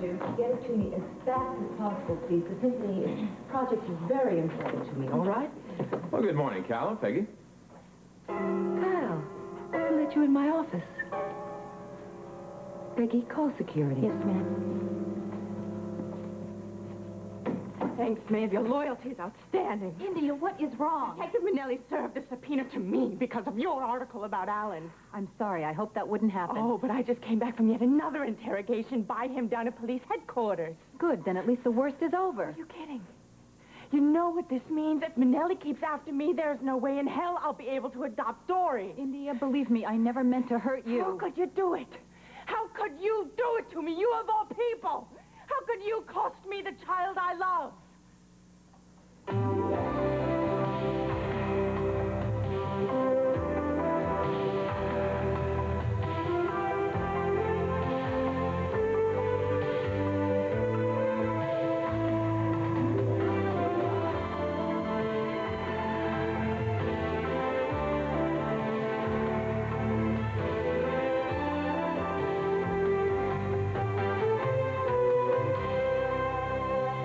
you to get it to me as fast as possible, please. The symphony project is very important to me, all right? Well, good morning, Cal and Peggy. Kyle, who let you in my office? Peggy, call security. Yes, ma'am. Thanks, Maeve. Your loyalty is outstanding. India, what is wrong? Detective Minnelli served a subpoena to me because of your article about Alan. I'm sorry. I hope that wouldn't happen. Oh, but I just came back from yet another interrogation by him down at police headquarters. Good. Then at least the worst is over. Are you kidding? You know what this means? If Minnelli keeps after me, there's no way in hell I'll be able to adopt Dory. India, believe me, I never meant to hurt you. How could you do it? How could you do it to me? You of all people! How could you cost me the child I love?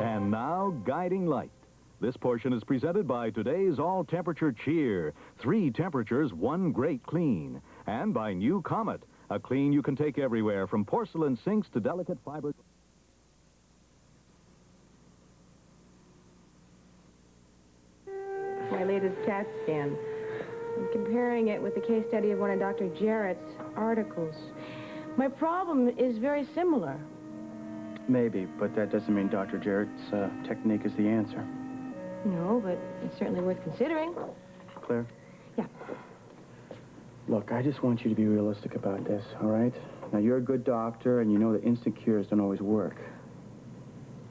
And now, Guiding Light. This portion is presented by today's all-temperature cheer. 3 temperatures, 1 great clean. And by New Comet, a clean you can take everywhere, from porcelain sinks to delicate fiber. My latest CAT scan. I'm comparing it with the case study of one of Dr. Jarrett's articles. My problem is very similar. Maybe, but that doesn't mean Dr. Jarrett's technique is the answer. No, but it's certainly worth considering. Claire? Yeah. Look, I just want you to be realistic about this, all right? Now, you're a good doctor, and you know that instant cures don't always work.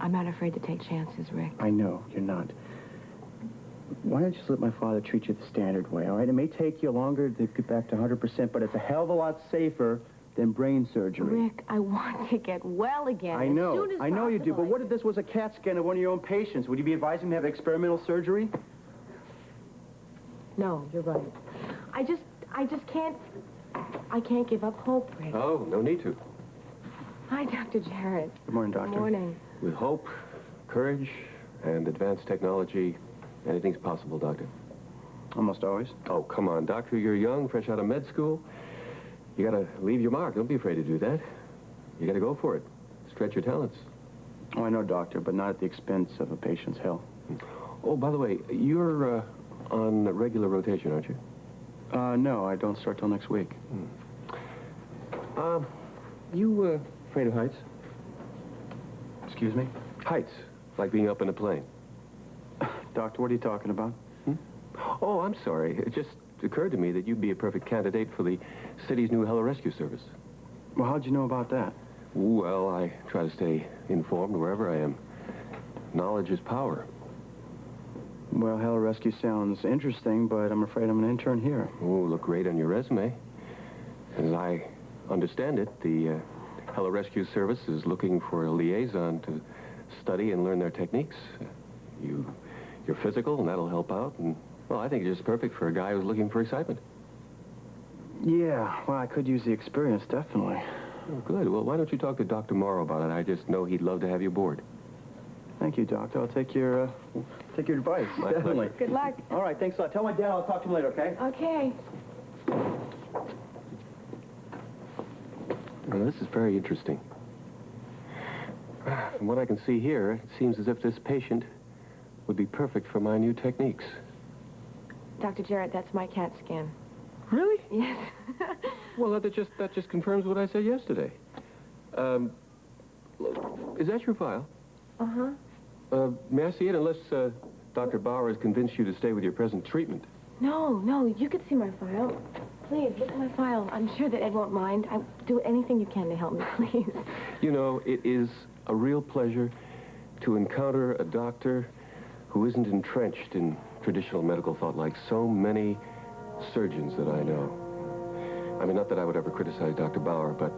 I'm not afraid to take chances, Rick. I know, you're not. Why don't you just let my father treat you the standard way, all right? It may take you longer to get back to 100%, but it's a hell of a lot safer than brain surgery. Rick, I want to get well again. I know. As soon as I know you do, possible. but what if this was a CAT scan of one of your own patients? Would you be advising him to have experimental surgery? No, you're right. I just can't... I can't give up hope, Rick. Oh, no need to. Hi, Dr. Jarrett. Good morning, Doctor. Good morning. With hope, courage, and advanced technology, anything's possible, Doctor. Almost always. Oh, come on, Doctor. You're young, fresh out of med school. You gotta leave your mark. Don't be afraid to do that. You gotta go for it. Stretch your talents. Oh, I know, Doctor, but not at the expense of a patient's health. Oh, by the way, you're on regular rotation, aren't you? No, I don't start till next week. You afraid of heights? Excuse me? Heights, like being up in a plane. Doctor, what are you talking about? Oh, I'm sorry. It just occurred to me that you'd be a perfect candidate for the city's new Hella Rescue Service. Well, how'd you know about that? Well, I try to stay informed wherever I am. Knowledge is power. Well, Hella Rescue sounds interesting, but I'm afraid I'm an intern here. Oh, look great on your resume. As I understand it, the Hella Rescue Service is looking for a liaison to study and learn their techniques. You're physical, and that'll help out. And, well, I think you're just perfect for a guy who's looking for excitement. Yeah, well, I could use the experience, definitely. Oh, good. Well, why don't you talk to Dr. Morrow about it? I just know he'd love to have you aboard. Thank you, Doctor. I'll take your advice, My definitely. Good luck. All right, thanks a lot. Tell my dad I'll talk to him later, okay? Okay. Well, this is very interesting. From what I can see here, it seems as if this patient would be perfect for my new techniques. Dr. Jarrett, that's my CAT scan. Really? Yes. Well, that just confirms what I said yesterday. Is that your file? Uh-huh. May I see it, unless Dr. Bauer has convinced you to stay with your present treatment? No, you could see my file. Please, look at my file. I'm sure that Ed won't mind. Do anything you can to help me, please. You know, it is a real pleasure to encounter a doctor who isn't entrenched in traditional medical thought like so many surgeons that I know. I mean, not that I would ever criticize Dr. Bauer, but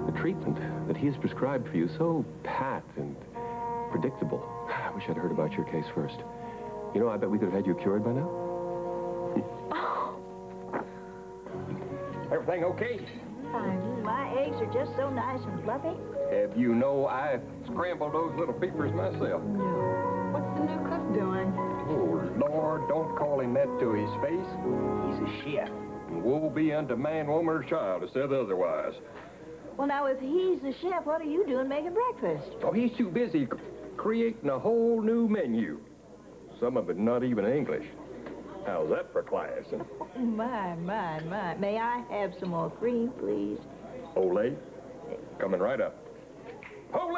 the treatment that he has prescribed for you, so pat and predictable. I wish I'd heard about your case first. You know, I bet we could have had you cured by now. Everything okay? fine. My eggs are just so nice and fluffy. Have you know I scrambled those little peepers myself? No. What's the new cook doing? Oh, Lord, don't call him that to his face. He's a chef. And woe be unto man, woman, or child that saith otherwise. Well, now, if he's the chef, what are you doing making breakfast? Oh, he's too busy creating a whole new menu. Some of it not even English. How's that for class? My. May I have some more cream, please? Ole, coming right up. Ole!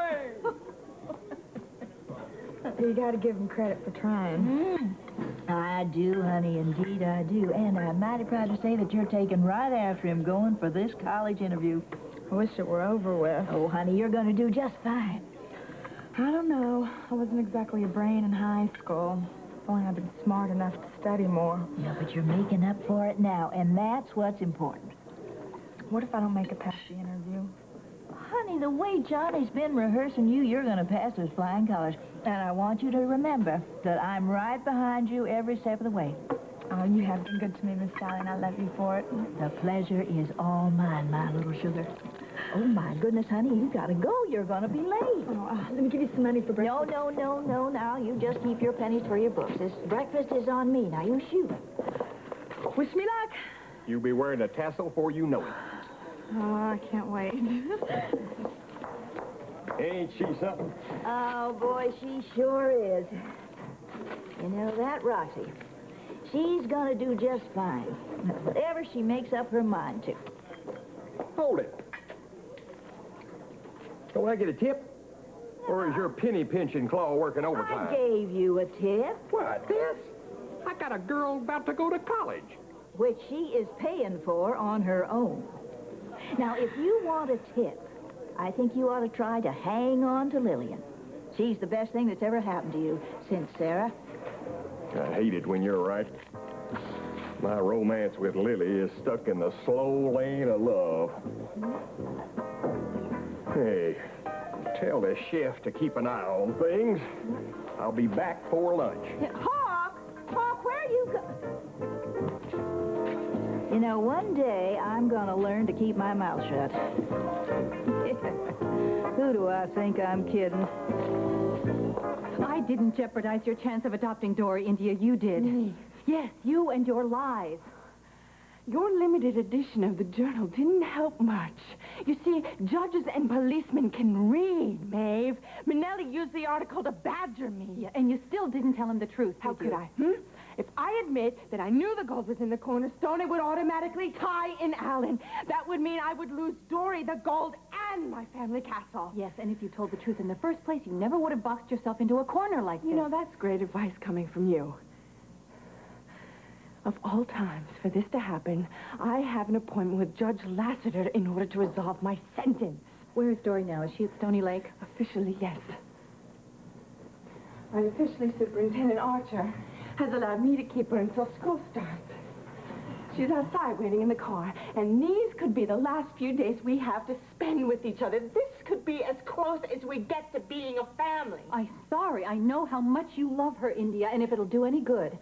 You got to give him credit for trying. I do, honey, indeed I do. And I'm mighty proud to say that you're taking right after him going for this college interview. I wish it were over with. Oh, honey, you're going to do just fine. I don't know. I wasn't exactly a brain in high school. If only I'd been smart enough to study more. Yeah, but you're making up for it now, and that's what's important. What if I don't make it past the interview? Honey, the way Johnny's been rehearsing you, you're going to pass with flying colors. And I want you to remember that I'm right behind you every step of the way. Oh, you have been good to me, Miss Sally, and I love you for it. The pleasure is all mine, my little sugar. Oh, my goodness, honey, you got to go. You're going to be late. Oh, let me give you some money for breakfast. No, now. You just keep your pennies for your books. This breakfast is on me. Now, you shoot. Wish me luck. You'll be wearing a tassel before you know it. Oh, I can't wait. Ain't she something? Oh, boy, she sure is. You know that, Roxy? She's going to do just fine. Whatever she makes up her mind to. Hold it. Do I get a tip? Or is your penny pinching claw working overtime? I gave you a tip, What, this? I got a girl about to go to college. which she is paying for on her own. Now, if you want a tip, I think you ought to try to hang on to Lillian. She's the best thing that's ever happened to you since Sarah. I hate it when you're right. My romance with Lily is stuck in the slow lane of love. Hey, tell the chef to keep an eye on things. I'll be back for lunch. Hawk, where are you You know, one day I'm gonna learn to keep my mouth shut. Who do I think I'm kidding? I didn't jeopardize your chance of adopting Dory, India. You did. Me? Yes, you and your lies. Your limited edition of the journal didn't help much. You see, judges and policemen can read, Maeve. Minnelli used the article to badger me. Yeah, and you still didn't tell him the truth, How did you? could I? If I admit that I knew the gold was in the cornerstone, it would automatically tie in Allen. That would mean I would lose Dory, the gold, and my family castle. Yes, and if you told the truth in the first place, you never would have boxed yourself into a corner like this. You know, that's great advice coming from you. Of all times for this to happen, I have an appointment with Judge Lassiter in order to resolve my sentence. Where is Dory now? Is she at Stony Lake? Officially, yes. Unofficially, Superintendent Archer has allowed me to keep her until school starts. She's outside waiting in the car, and these could be the last few days we have to spend with each other. This could be as close as we get to being a family. I'm sorry. I know how much you love her, India, and if it'll do any good,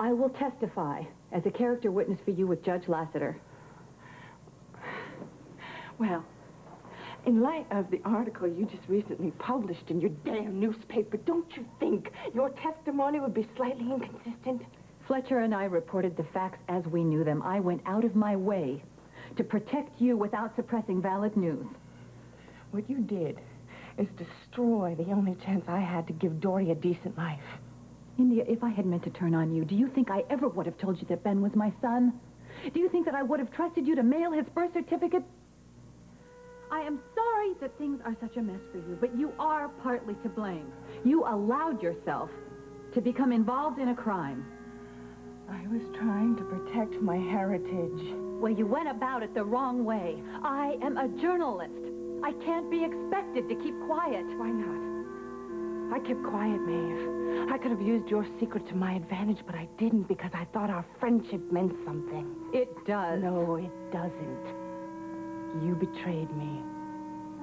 I will testify as a character witness for you with Judge Lassiter. Well, in light of the article you just recently published in your damn newspaper, don't you think your testimony would be slightly inconsistent? Fletcher and I reported the facts as we knew them. I went out of my way to protect you without suppressing valid news. What you did is destroy the only chance I had to give Dory a decent life. India, if I had meant to turn on you, do you think I ever would have told you that Ben was my son? Do you think that I would have trusted you to mail his birth certificate? I am sorry that things are such a mess for you, but you are partly to blame. You allowed yourself to become involved in a crime. I was trying to protect my heritage. Well, you went about it the wrong way. I am a journalist. I can't be expected to keep quiet. Why not? I kept quiet, Maeve. I could have used your secret to my advantage, but I didn't because I thought our friendship meant something. It does. No, it doesn't. You betrayed me.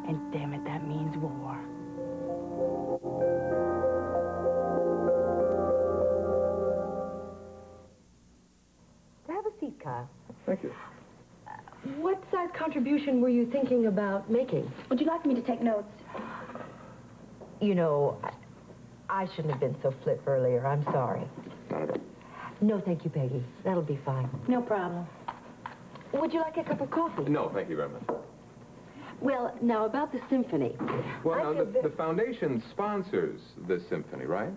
And damn it, that means war. Have a seat, Kyle. Thank you. What size contribution were you thinking about making? Would you like me to take notes? You know, I shouldn't have been so flip earlier. I'm sorry. Not at all. No, thank you, Peggy. That'll be fine. No problem. Would you like a cup of coffee? No, thank you very much. Well, now, about the symphony. Well, I now, feel the foundation sponsors this symphony, right?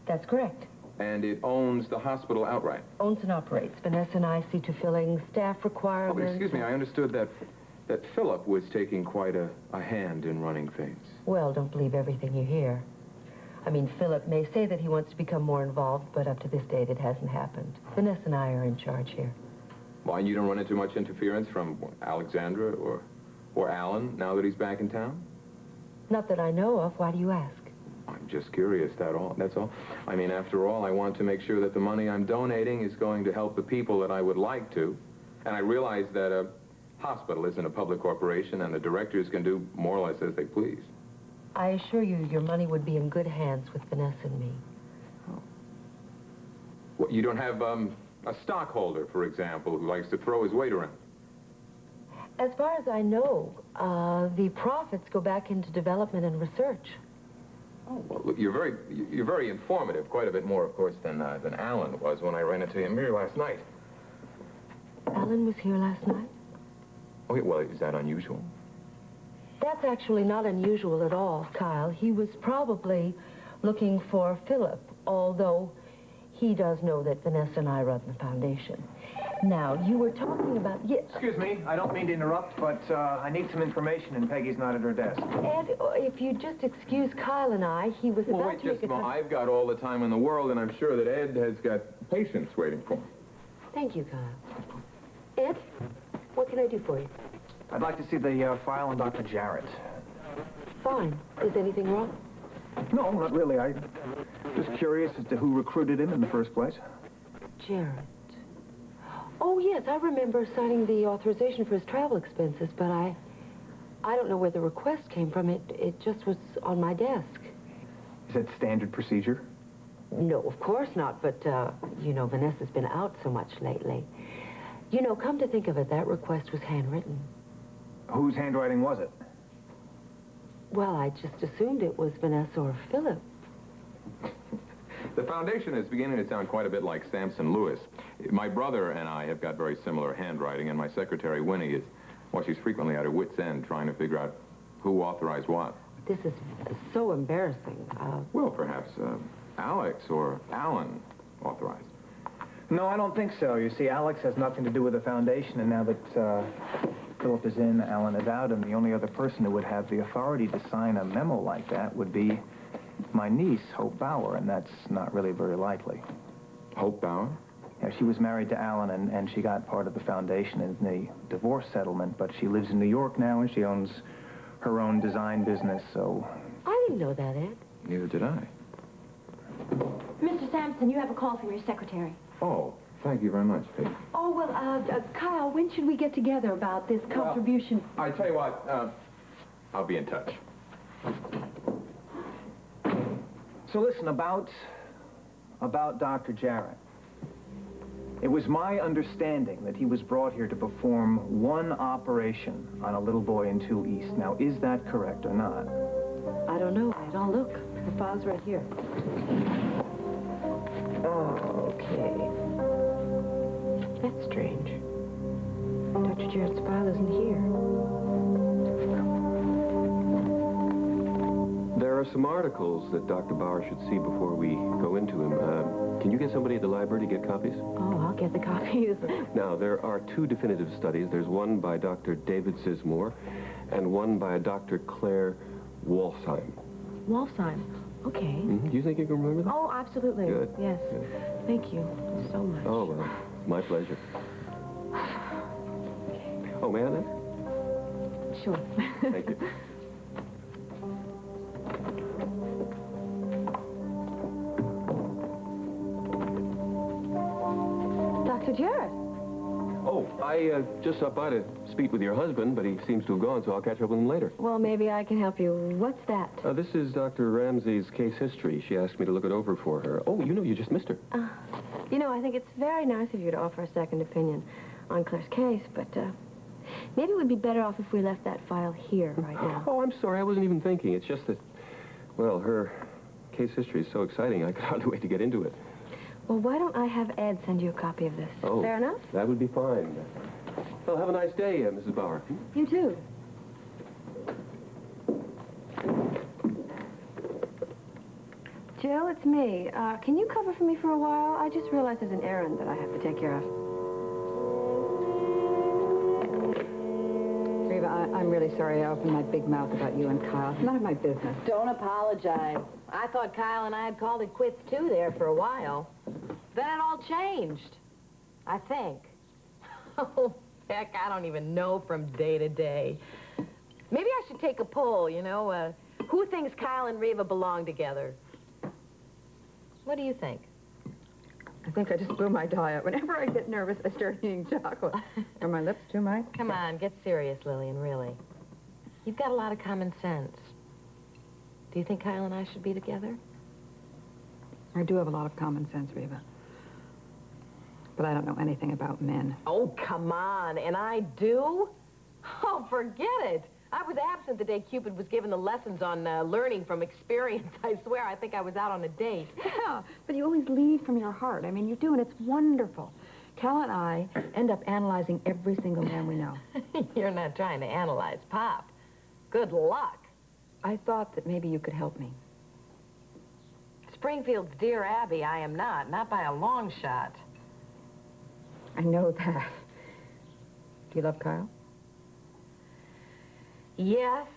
That's correct. And it owns the hospital outright. Owns and operates. Vanessa and I see to filling staff Oh, requirements. but excuse me, I understood that Philip was taking quite a hand in running things. Well, don't believe everything you hear. I mean, Philip may say that he wants to become more involved, but up to this date, it hasn't happened. Vanessa and I are in charge here. Why, you don't run into much interference from Alexandra or Alan now that he's back in town? Not that I know of. Why do you ask? I'm just curious, that's all. I mean, after all, I want to make sure that the money I'm donating is going to help the people that I would like to. And I realize that a hospital isn't a public corporation and the directors can do more or less as they please. I assure you, your money would be in good hands with Vanessa and me. Well, you don't have a stockholder, for example, who likes to throw his weight around? As far as I know, the profits go back into development and research. Oh, well, look, you're very informative, quite a bit more, of course, than Alan was when I ran into him here last night. Alan was here last night? Okay, well, is that unusual? That's actually not unusual at all, Kyle. He was probably looking for Philip, although he does know that Vanessa and I run the foundation. Now, you were talking about... Excuse me, I don't mean to interrupt, but I need some information and Peggy's not at her desk. Ed, if you just excuse Kyle and I, he was Well, about wait to make just a moment. I've got all the time in the world, and I'm sure that Ed has got patience waiting for me. Thank you, Kyle. Ed, what can I do for you? I'd like to see the file on Dr. Jarrett. Fine. Is anything wrong? No, not really. I'm just curious as to who recruited him in the first place. Jarrett. Oh, yes, I remember signing the authorization for his travel expenses, but I don't know where the request came from. It just was on my desk. Is that standard procedure? No, of course not, but, you know, Vanessa's been out so much lately. You know, come to think of it, that request was handwritten. Whose handwriting was it? Well, I just assumed it was Vanessa or Philip. The foundation is beginning to sound quite a bit like Samson Lewis. My brother and I have got very similar handwriting, and my secretary, Winnie, is, well, she's frequently at her wit's end trying to figure out who authorized what. This is so embarrassing. Well, perhaps Alex or Alan authorized. No, I don't think so. You see, Alex has nothing to do with the foundation, and now that Philip is in, Alan is out, and the only other person who would have the authority to sign a memo like that would be my niece, Hope Bauer, and that's not really very likely. Hope Bauer? Yeah, she was married to Alan, and she got part of the foundation in the divorce settlement, but she lives in New York now, and she owns her own design business, so... I didn't know that, Ed. Neither did I. Mr. Sampson, you have a call from your secretary. Oh, thank you very much, Pete. Oh, well, Kyle, when should we get together about this contribution? Well, I tell you what, I'll be in touch. So listen, about Dr. Jarrett. It was my understanding that he was brought here to perform one operation on a little boy in 2 East. Now, is that correct or not? I don't know, Ed. I'll look. The file's right here. Okay. That's strange. Dr. Jarrett's file isn't here. There are some articles that Dr. Bauer should see before we go into him. Can you get somebody at the library to get copies? Oh, I'll get the copies. Now, there are 2 definitive studies. There's one by Dr. David Sismore and one by a Dr. Claire Walsheim. Walsheim. Okay. Mm-hmm. Do you think you can remember that? Oh, absolutely. Good. Yes. Good. Thank you so much. Oh, well, my pleasure. Oh, may I then? Sure. Thank you. Dr. Jarrett. Oh, I just stopped by to speak with your husband, but he seems to have gone, so I'll catch up with him later. Well, maybe I can help you. What's that? This is Dr. Ramsey's case history. She asked me to look it over for her. Oh, you know, you just missed her. You know, I think it's very nice of you to offer a second opinion on Claire's case, but Maybe we'd be better off if we left that file here right now. Oh, I'm sorry. I wasn't even thinking. It's just that, well, her case history is so exciting, I could hardly wait to get into it. Well, why don't I have Ed send you a copy of this? Oh, Fair enough? That would be fine. Well, have a nice day, Mrs. Bauer. You too. Jill, it's me. Can you cover for me for a while? I just realized there's an errand that I have to take care of. Reva, I'm really sorry I opened my big mouth about you and Kyle. It's none of my business. Don't apologize. I thought Kyle and I had called it quits, too, there for a while. Then it all changed. I think. Oh, heck, I don't even know from day to day. Maybe I should take a poll, you know. Who thinks Kyle and Reva belong together? What do you think? I think I just blew my diet. Whenever I get nervous, I start eating chocolate. Are my lips too much? Come on, get serious, Lillian, really. You've got a lot of common sense. Do you think Kyle and I should be together? I do have a lot of common sense, Reva. But I don't know anything about men. Oh, come on. And I do? Oh, forget it. I was absent the day Cupid was given the lessons on learning from experience. I swear, I think I was out on a date. Yeah, but you always lead from your heart. I mean, you do, and it's wonderful. Cal and I end up analyzing every single man we know. You're not trying to analyze Pop. Good luck. I thought that maybe you could help me. Springfield's Dear Abby, I am not by a long shot. I know that. Do you love Kyle? Yes,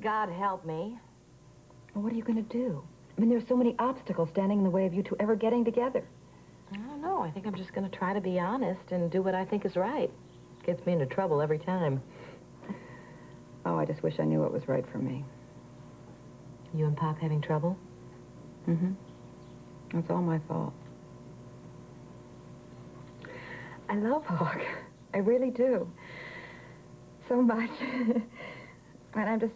God help me. Well, what are you going to do? I mean, there's so many obstacles standing in the way of you two ever getting together. I don't know. I think I'm just going to try to be honest and do what I think is right. Gets me into trouble every time. Oh, I just wish I knew what was right for me. You and Pop having trouble? Mm-hmm. That's all my fault. I love Hawk. I really do. So much. And I'm just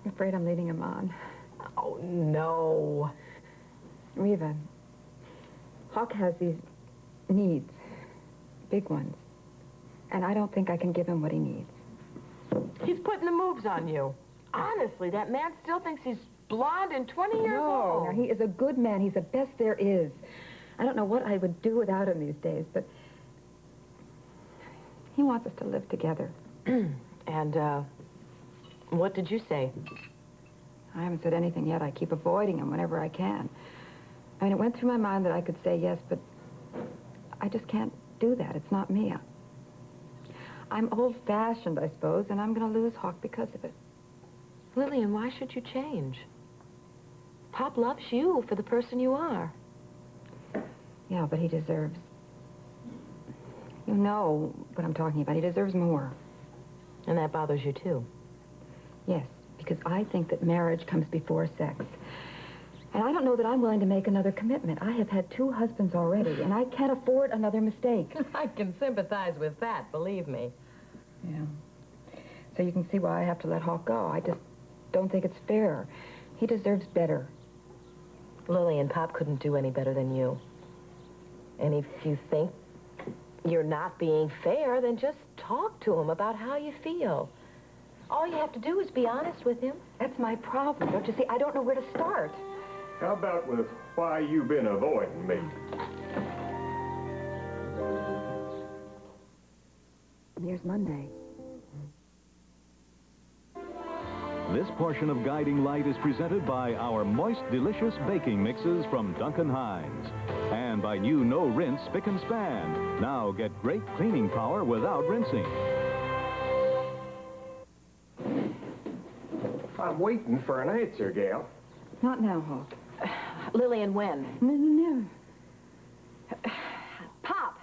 afraid I'm leading him on. Oh, no. Reva, Hawk has these needs, big ones. And I don't think I can give him what he needs. He's putting the moves on you. Honestly, that man still thinks he's blonde and 20 years old. No, he is a good man. He's the best there is. I don't know what I would do without him these days, but he wants us to live together. And, what did you say? I haven't said anything yet. I keep avoiding him whenever I can. I mean, it went through my mind that I could say yes, but I just can't do that. It's not me. I'm old-fashioned, I suppose, and I'm going to lose Hawk because of it. Lillian, why should you change? Pop loves you for the person you are. Yeah, but he deserves... You know what I'm talking about. He deserves more. And that bothers you, too? Yes, because I think that marriage comes before sex. And I don't know that I'm willing to make another commitment. I have had 2 husbands already, and I can't afford another mistake. I can sympathize with that, believe me. Yeah. So you can see why I have to let Hawk go. I just don't think it's fair. He deserves better. Lillian, Pop couldn't do any better than you. And if you think you're not being fair, then just talk to him about how you feel. All you have to do is be honest with him. That's my problem. Don't you see? I don't know where to start. How about with why you've been avoiding me? Here's Monday. This portion of Guiding Light is presented by our moist, delicious baking mixes from Duncan Hines. And by new no-rinse Spick and Span. Now get great cleaning power without rinsing. I'm waiting for an answer, gal. Not now, Hawk. Lillian, when? No. Pop,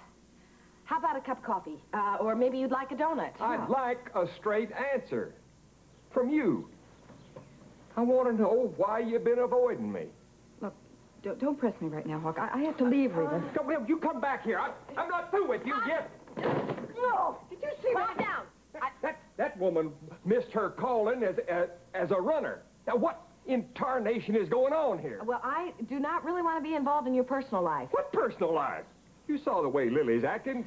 how about a cup of coffee? Or maybe you'd like a donut. I'd like a straight answer from you. I want to know why you've been avoiding me. Look, don't press me right now, Hawk. I have to leave, Reva. You come back here. I'm not through with you yet. No! Did you see Calm down! That woman missed her calling as a runner. Now, what in tarnation is going on here? Well, I do not really want to be involved in your personal life. What personal life? You saw the way Lily's acting.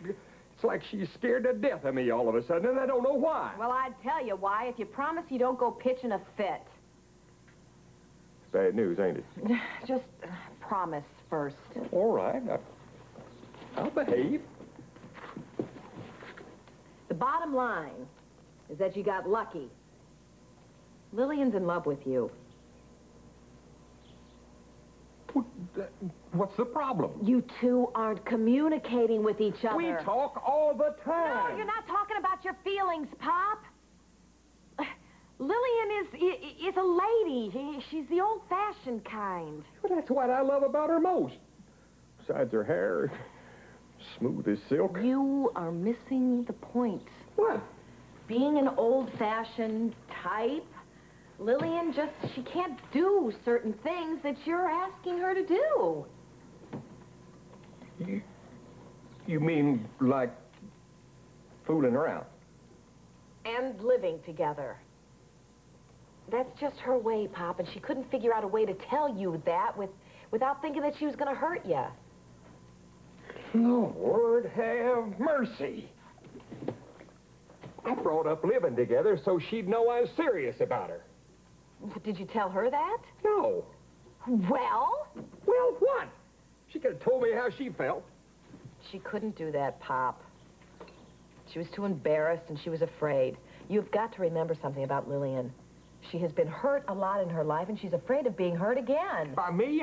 It's like she's scared to death of me all of a sudden, and I don't know why. Well, I'd tell you why if you promise you don't go pitching a fit. It's bad news, ain't it? Just promise first. All right. I'll behave. The bottom line is that you got lucky. Lillian's in love with you. What's the problem? You two aren't communicating with each other. We talk all the time. No, you're not talking about your feelings, Pop. Lillian is a lady. She's the old-fashioned kind. Well, that's what I love about her most. Besides her hair, smooth as silk. You are missing the point. What? Being an old-fashioned type, Lillian she can't do certain things that you're asking her to do. You mean like fooling around? And living together. That's just her way, Pop, and she couldn't figure out a way to tell you that without thinking that she was going to hurt you. Lord have mercy. I brought up living together so she'd know I was serious about her. Did you tell her that? No. Well? Well, what? She could have told me how she felt. She couldn't do that, Pop. She was too embarrassed and she was afraid. You've got to remember something about Lillian. She has been hurt a lot in her life, and she's afraid of being hurt again. By me?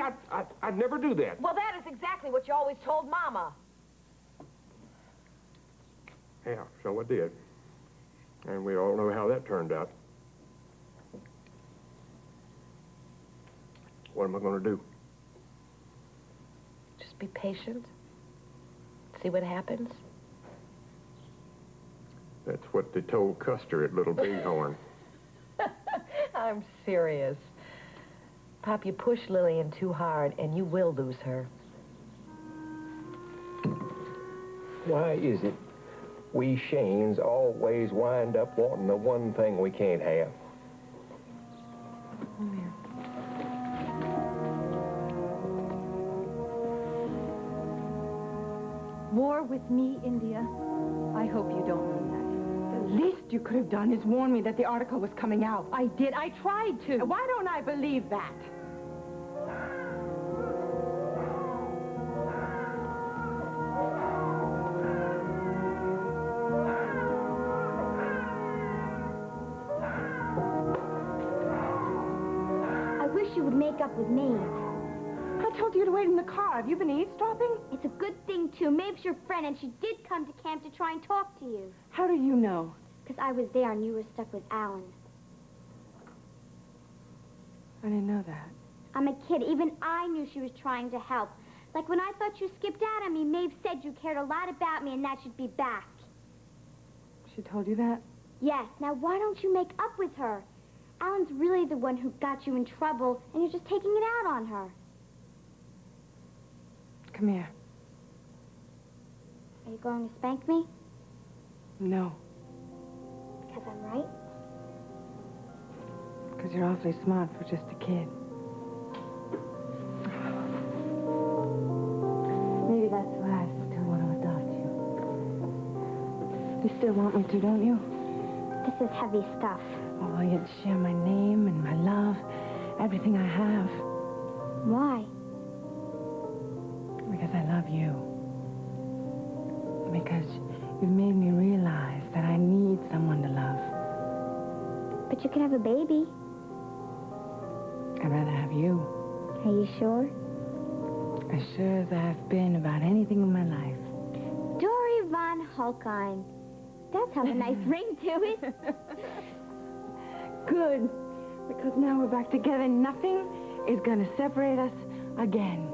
I'd never do that. Well, that is exactly what you always told Mama. Yeah, so I did. And we all know how that turned out. What am I going to do? Just be patient. See what happens. That's what they told Custer at Little Bighorn. I'm serious. Pop, you push Lillian too hard, and you will lose her. Why is it we Shanes always wind up wanting the one thing we can't have? Come here. War with me, India. I hope you don't mean that. The least you could have done is warn me that the article was coming out. I did. I tried to. Why don't I believe that? I wish you would make up with Maeve. I told you to wait in the car. Have you been eavesdropping? It's a good thing, too. Maeve's your friend, and she did come to camp to try and talk to you. How do you know? Because I was there and you were stuck with Alan. I didn't know that. I'm a kid. Even I knew she was trying to help. Like when I thought you skipped out on me, Maeve said you cared a lot about me and that should be back. She told you that? Yes. Now, why don't you make up with her? Alan's really the one who got you in trouble, and you're just taking it out on her. Come here. Are you going to spank me? No. Because I'm right? Because you're awfully smart for just a kid. Maybe that's why I still want to adopt you. You still want me to, don't you? This is heavy stuff. Oh, you'd share my name and my love, everything I have. Why? Because I love you. Because you've made me realize that I need someone to love. But you can have a baby. I'd rather have you. Are you sure? As sure as I've been about anything in my life. Dory Von Hulkine. Does have a nice ring to it. Good. Because now we're back together and nothing is going to separate us again.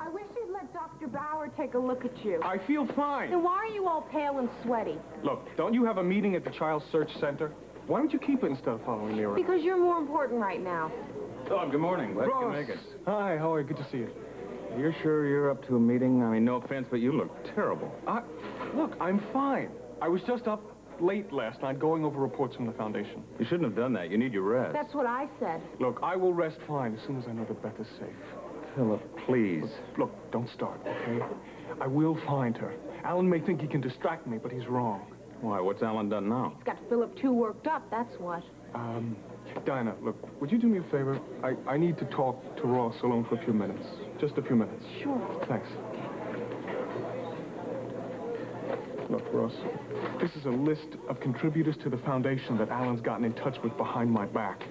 I wish you'd let Dr. Bauer take a look at you. I feel fine. Then why are you all pale and sweaty? Look, don't you have a meeting at the Child Search Center? Why don't you keep it instead of following me around? Because you're more important right now. Oh, good morning. Glad you Ross. can make it. Hi, how are you? Good to see you. You're sure you're up to a meeting? I mean, no offense, but you look terrible. Look, I'm fine. I was just up late last night going over reports from the foundation. You shouldn't have done that. You need your rest. That's what I said. Look, I will rest fine as soon as I know that Beth is safe. Philip, please. Look, don't start, okay? I will find her. Alan may think he can distract me, but he's wrong. Why, what's Alan done now? He's got Philip too worked up, that's what. Dinah, look, would you do me a favor? I need to talk to Ross alone for a few minutes. Just a few minutes. Sure. Thanks. Look, Ross, this is a list of contributors to the foundation that Alan's gotten in touch with behind my back.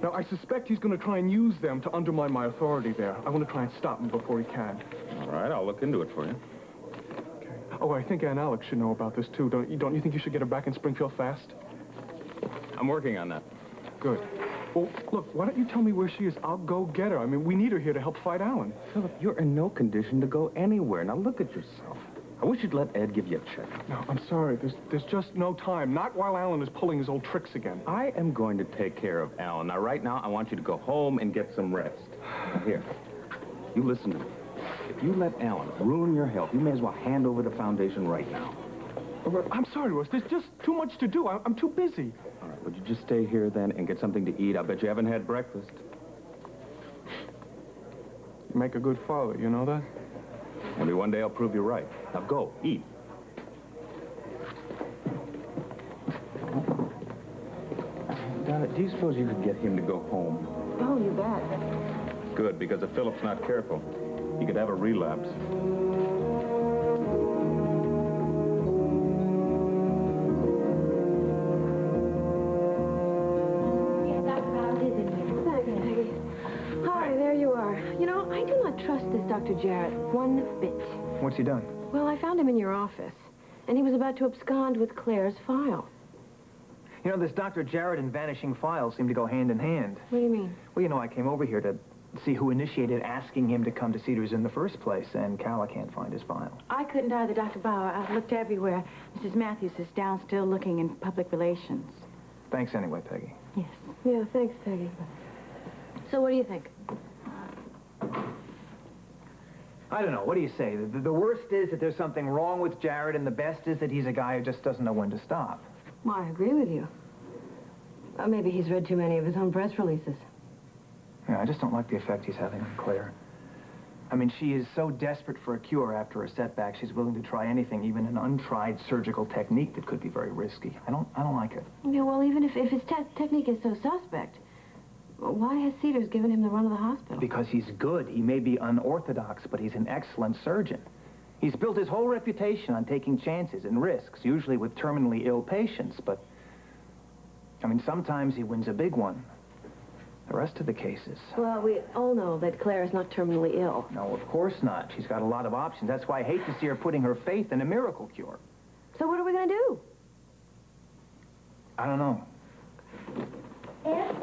Now, I suspect he's going to try and use them to undermine my authority there. I want to try and stop him before he can. All right, I'll look into it for you. Okay. Oh, I think Aunt Alex should know about this, too. Don't you think you should get her back in Springfield fast? I'm working on that. Good. Well, look, why don't you tell me where she is? I'll go get her. I mean, we need her here to help fight Alan. Philip, you're in no condition to go anywhere. Now look at yourself. I wish you'd let Ed give you a check. No, I'm sorry. There's just no time. Not while Alan is pulling his old tricks again. I am going to take care of Alan. Now, right now, I want you to go home and get some rest. Now, here, you listen to me. If you let Alan ruin your health, you may as well hand over the foundation right now. I'm sorry, Ross. There's just too much to do. I'm too busy. All right, would you just stay here then and get something to eat? I bet you haven't had breakfast. You make a good father, you know that? Maybe one day I'll prove you right. Now go, eat. Donna, do you suppose you could get him to go home? Oh, you bet. Good, because if Philip's not careful, he could have a relapse. Hi, there you are. You know, I do not trust this Dr. Jarrett one bit. What's he done? Well, I found him in your office, and he was about to abscond with Claire's file. You know, this Dr. Jarrett and vanishing files seem to go hand in hand. What do you mean? Well, you know, I came over here to see who initiated asking him to come to Cedars in the first place, and Calla can't find his file. I couldn't either, Dr. Bauer. I've looked everywhere. Mrs. Matthews is down still looking in public relations. Thanks anyway, Peggy. Yes. Yeah, thanks, Peggy. So what do you think? I don't know. What do you say? The worst is that there's something wrong with Jarrett, and the best is that he's a guy who just doesn't know when to stop. Well, I agree with you. Maybe he's read too many of his own press releases. Yeah, I just don't like the effect he's having on Claire. I mean, she is so desperate for a cure after a setback, she's willing to try anything, even an untried surgical technique that could be very risky. I don't like it. Yeah, well, even if his technique is so suspect, why has Cedars given him the run of the hospital? Because he's good. He may be unorthodox, but he's an excellent surgeon. He's built his whole reputation on taking chances and risks, usually with terminally ill patients, but, I mean, sometimes he wins a big one. The rest of the cases... Well, we all know that Claire is not terminally ill. No, of course not. She's got a lot of options. That's why I hate to see her putting her faith in a miracle cure. So what are we going to do? I don't know. Ed?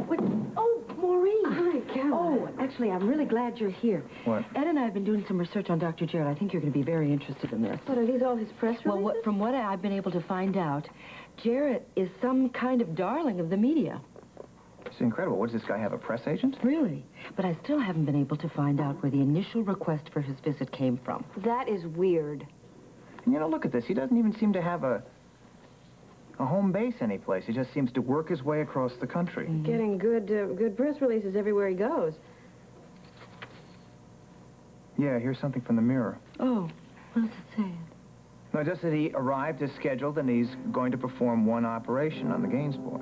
Oh, Maureen. Hi, Caroline. Oh, actually, I'm really glad you're here. What? Ed and I have been doing some research on Dr. Jarrett. I think you're going to be very interested in this. What, are these all his press releases? Well, from what I've been able to find out, Jarrett is some kind of darling of the media. It's incredible. What, does this guy have a press agent? Really? But I still haven't been able to find out where the initial request for his visit came from. That is weird. And, you know, look at this. He doesn't even seem to have a home base anyplace. He just seems to work his way across the country. Mm-hmm. Getting good press releases everywhere he goes. Yeah, here's something from the Mirror. Oh, what does it say? No, just that he arrived as scheduled and he's going to perform one operation on the Gaines boy.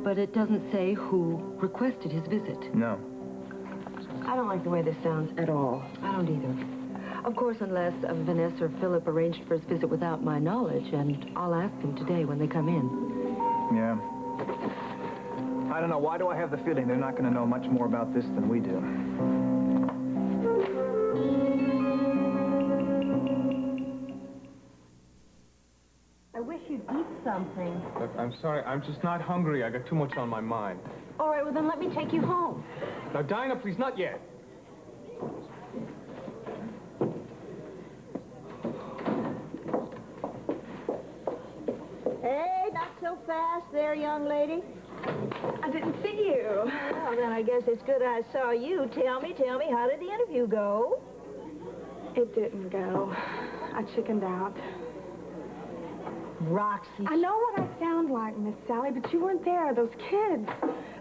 But it doesn't say who requested his visit. No. I don't like the way this sounds at all. I don't either. Of course, unless Vanessa or Philip arranged for his visit without my knowledge, and I'll ask them today when they come in. Yeah. I don't know. Why do I have the feeling they're not going to know much more about this than we do? I wish you'd eat something. Look, I'm sorry. I'm just not hungry. I got too much on my mind. All right, well, then let me take you home. Now, Dinah, please, not yet. Hey, not so fast there, young lady. I didn't see you. Well, then I guess it's good I saw you. Tell me, how did the interview go? It didn't go. I chickened out. Roxy. I know what I sound like, Miss Sally, but you weren't there. Those kids,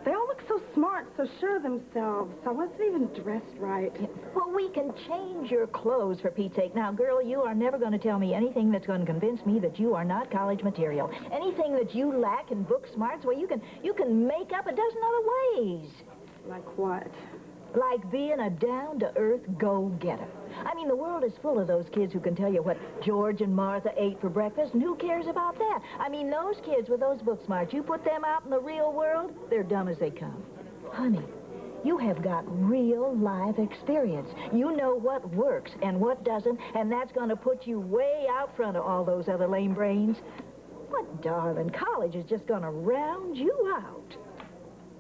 they all look so smart, so sure of themselves. I wasn't even dressed right. Well, we can change your clothes, for Pete's sake. Now, girl, you are never going to tell me anything that's going to convince me that you are not college material. Anything that you lack in book smarts, well, you can make up a dozen other ways. Like what? Like being a down-to-earth go-getter. I mean, the world is full of those kids who can tell you what George and Martha ate for breakfast, and who cares about that? I mean, those kids with those book smarts, you put them out in the real world, they're dumb as they come. Honey, you have got real life experience. You know what works and what doesn't, and that's going to put you way out front of all those other lame brains. But, darling, college is just going to round you out.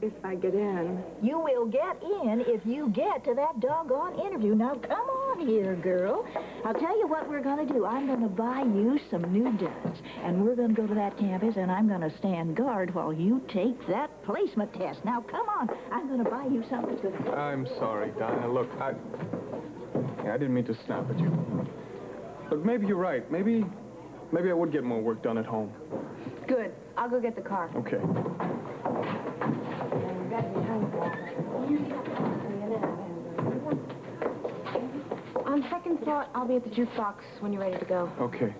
If I get in. You will get in if you get to that doggone interview. Now, come on here, girl. I'll tell you what we're going to do. I'm going to buy you some new duds, and we're going to go to that campus, and I'm going to stand guard while you take that placement test. Now, come on. I'm going to buy you something to... I'm sorry, Dinah. Look, I didn't mean to snap at you. But maybe you're right. Maybe I would get more work done at home. Good. I'll go get the car. Okay. On second thought, I'll be at the jukebox when you're ready to go. Okay.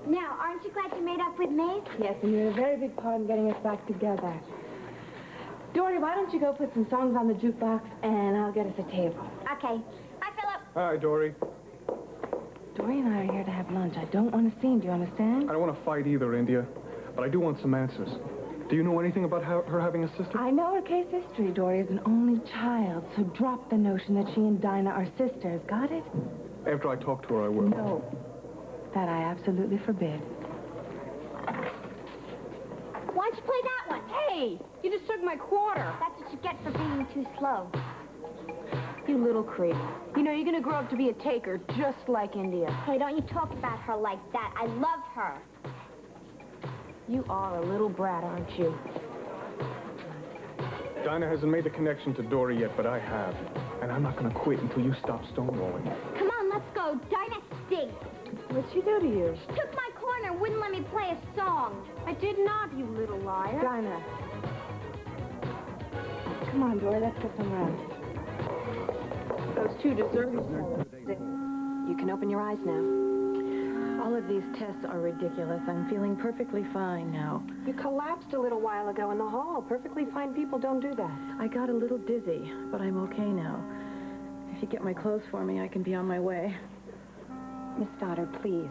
Now, aren't you glad you made up with me? Yes, and you had a very big part in getting us back together. Dory, why don't you go put some songs on the jukebox, and I'll get us a table. Okay. Bye, Philip. Hi, Dory. Dory and I are here to have lunch. I don't want to scene. Do you understand? I don't want to fight either, India, but I do want some answers. Do you know anything about her having a sister? I know her case history. Dory is an only child, so drop the notion that she and Dinah are sisters. Got it? After I talk to her, I will. No. That I absolutely forbid. Why don't you play that one? Hey! You just took my quarter. That's what you get for being too slow. You little creep. You know, you're going to grow up to be a taker, just like India. Hey, don't you talk about her like that. I love her. You are a little brat, aren't you? Dinah hasn't made the connection to Dory yet, but I have. And I'm not going to quit until you stop stonewalling. Come on, let's go. Dinah stinks. What'd she do to you? She took my corner, wouldn't let me play a song. I did not, you little liar. Dinah. Come on, Dory, let's get some rest. Those two deserve You can open your eyes now. All of these tests are ridiculous. I'm feeling perfectly fine now. You collapsed a little while ago in the hall. Perfectly fine people don't do that. I got a little dizzy, but I'm okay now. If you get my clothes for me, I can be on my way. Miss Stoddard, please.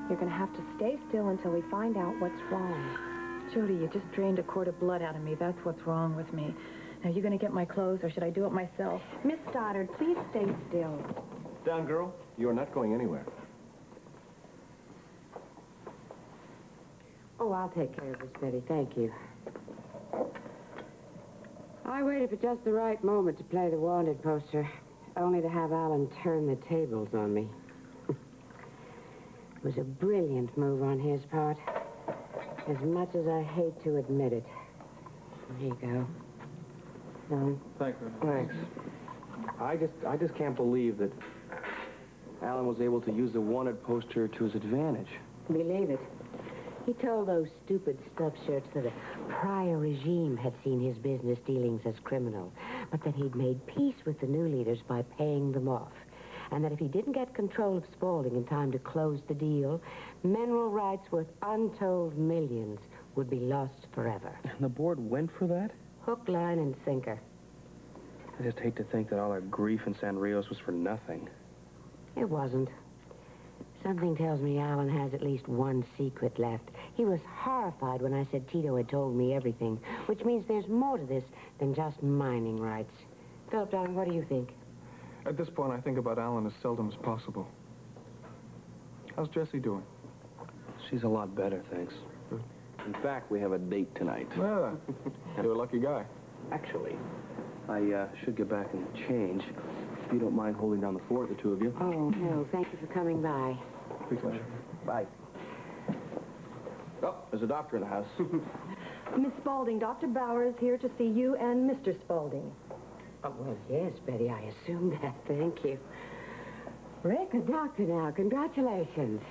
You're going to have to stay still until we find out what's wrong. Jody, you just drained a quart of blood out of me. That's what's wrong with me. Now, you going to get my clothes, or should I do it myself? Miss Stoddard, please stay still. Down, girl. You are not going anywhere. Oh, I'll take care of this, Betty. Thank you. I waited for just the right moment to play the wanted poster, only to have Alan turn the tables on me. It was a brilliant move on his part, as much as I hate to admit it. Here you go. No. Thanks. I just can't believe that Alan was able to use the wanted poster to his advantage. Believe it. He told those stupid stuff shirts that a prior regime had seen his business dealings as criminal, but that he'd made peace with the new leaders by paying them off, and that if he didn't get control of Spaulding in time to close the deal, mineral rights worth untold millions would be lost forever. And the board went for that? Hook, line, and sinker. I just hate to think that all our grief in San Rios was for nothing. It wasn't. Something tells me Alan has at least one secret left. He was horrified when I said Tito had told me everything, which means there's more to this than just mining rights. Philip, darling, what do you think? At this point, I think about Alan as seldom as possible. How's Jessie doing? She's a lot better, thanks. In fact, we have a date tonight. Yeah, you're a lucky guy. Actually, I should get back and change. If you don't mind holding down the fort, the two of you. Oh, no, thank you for coming by. Big pleasure. Bye. Oh, there's a doctor in the house. Miss Spaulding, Dr. Bauer is here to see you and Mr. Spaulding. Oh, well, yes, Betty, I assumed that. Thank you. Rick, a doctor now. Congratulations.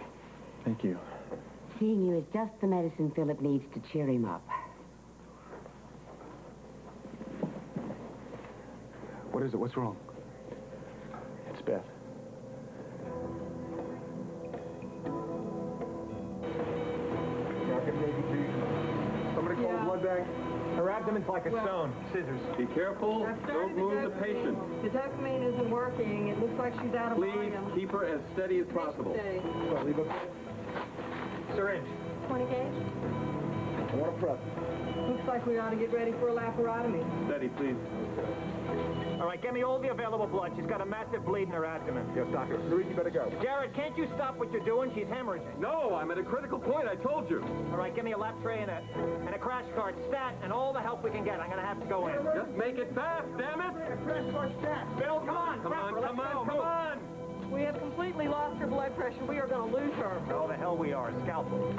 Thank you. Seeing you is just the medicine Philip needs to cheer him up. What is it? What's wrong? It's Beth. Somebody call the blood bank. Her abdomen's like a stone. Scissors. Be careful. Don't move the patient. The dopamine isn't working. It looks like she's out of Please volume. keep her as steady as possible. Steady. Leave it. Syringe. 20 gauge. I want a prep. Looks like we ought to get ready for a laparotomy. Steady, please. All right, get me all the available blood. She's got a massive bleed in her abdomen. Yes, doctor. Louise, you better go. Jared, can't you stop what you're doing? She's hemorrhaging. No, I'm at a critical point. I told you. All right, give me a lap tray and a crash cart, stat, and all the help we can get. I'm going to have to go in. Just make it fast, damn it! A crash cart, stat. Bill, come on. Come on, Let's come go. on, come on! We have completely lost her blood pressure. We are going to lose her. Oh, the hell we are. Scalpel.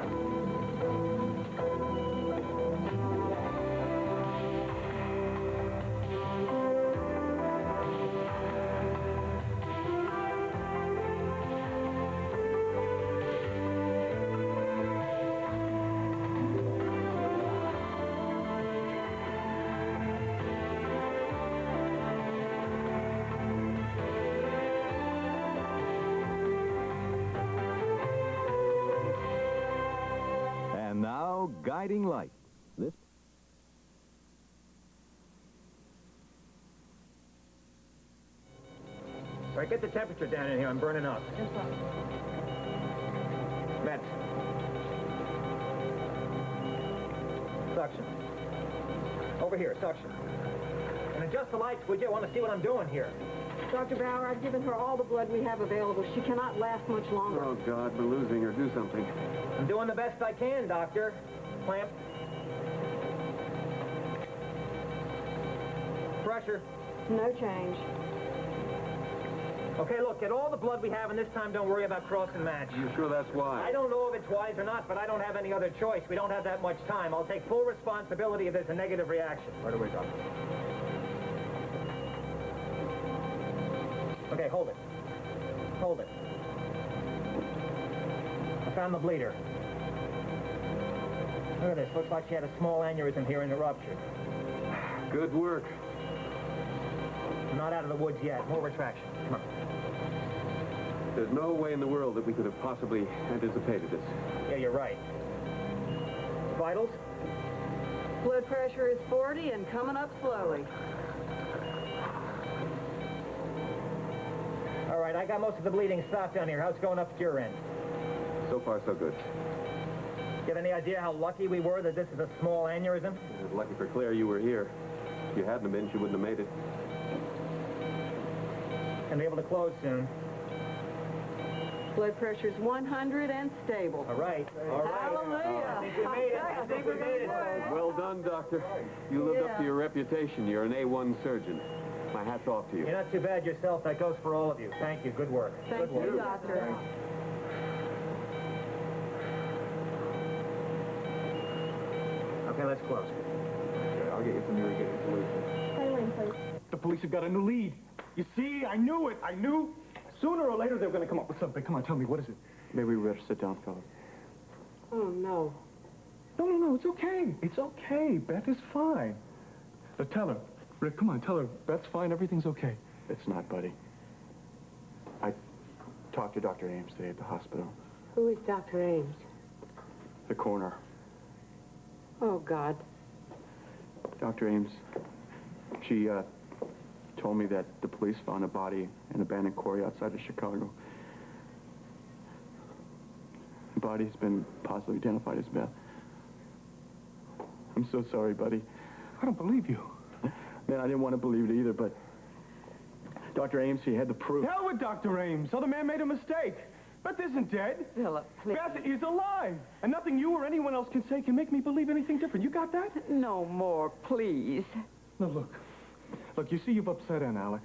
And now, Guiding Light. This All right, get the temperature down in here. I'm burning up. Meds. Suction. Over here, suction. And adjust the lights, would you? I want to see what I'm doing here. Dr. Bauer, I've given her all the blood we have available. She cannot last much longer. Oh, God, we're losing her. Do something. I'm doing the best I can, Doctor. Clamp. Pressure. No change. Okay, look, get all the blood we have, and this time don't worry about cross and match. You sure that's wise? I don't know if it's wise or not, but I don't have any other choice. We don't have that much time. I'll take full responsibility if there's a negative reaction. Right away, Doctor. Okay, hold it. Hold it. I found the bleeder. Look at this. Looks like she had a small aneurysm here and it ruptured. Good work. I'm not out of the woods yet. More retraction. Come on. There's no way in the world that we could have possibly anticipated this. Yeah, you're right. Vitals? Blood pressure is 40 and coming up slowly. All right, I got most of the bleeding stopped down here. How's it going up at your end? So far, so good. You have any idea how lucky we were that this is a small aneurysm? Lucky for Claire you were here. If you hadn't been, she wouldn't have made it. Gonna be able to close soon. Blood pressure's 100 and stable. All right. All right. Hallelujah. I think we made it. I think we made it. Well done, Doctor. You lived up to your reputation. You're an A1 surgeon. My hat's off to you. You're not too bad yourself. That goes for all of you. Thank you. Good work. Thank Good work. you, Doctor. Okay, let's close. Okay, I'll get you some irrigated solution. Saline, please. The police have got a new lead. You see, I knew it. I knew. Sooner or later, they were going to come up with something. Come on, tell me, what is it? Maybe we better sit down, Philip. Oh, no. No, it's okay. It's okay. Beth is fine. Tell her. Rick, come on, tell her. Beth's fine. Everything's okay. It's not, buddy. I talked to Dr. Ames today at the hospital. Who is Dr. Ames? The coroner. Oh, God. Dr. Ames, she told me that the police found a body in an abandoned quarry outside of Chicago. The body's been positively identified as Beth. I'm so sorry, buddy. I don't believe you. Man, I didn't want to believe it either, but Dr. Ames, he had the proof. Hell with Dr. Ames. Other man made a mistake. Beth isn't dead. Philip, please. Beth is alive. And nothing you or anyone else can say can make me believe anything different. You got that? No more, please. No, look. Look, you see you've upset Aunt Alex.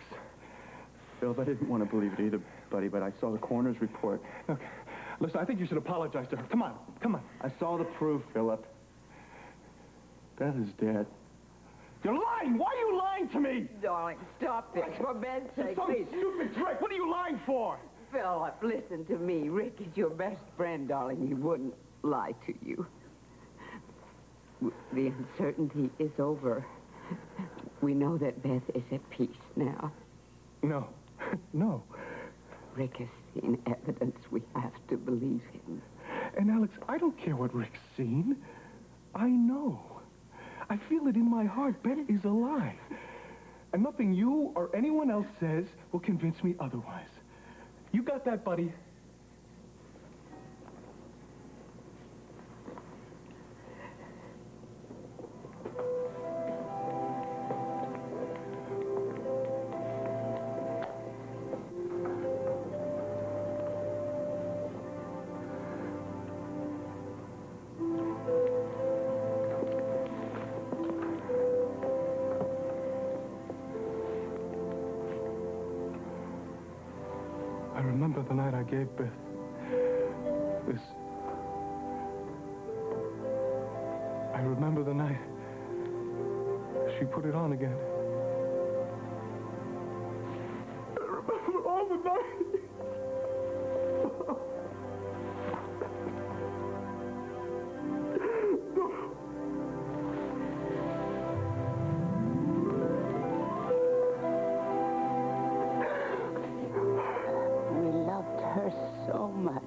Phil, I didn't want to believe it either, buddy, but I saw the coroner's report. Okay. Listen, I think you should apologize to her. Come on, come on. I saw the proof, Philip. Beth is dead. You're lying! Why are you lying to me? Darling, stop this. For Ben's sake, Some please. stupid trick! What are you lying for? Philip, listen to me. Rick is your best friend, darling. He wouldn't. lie to you. The uncertainty is over. We know that Beth is at peace now. No. No. Rick has seen evidence. We have to believe him. And Alex, I don't care what Rick's seen. I know. I feel it in my heart. Beth is alive. And nothing you or anyone else says will convince me otherwise. You got that, buddy? I remember the night I gave Beth this. I remember the night she put it on again. I remember all the night. We loved her so much.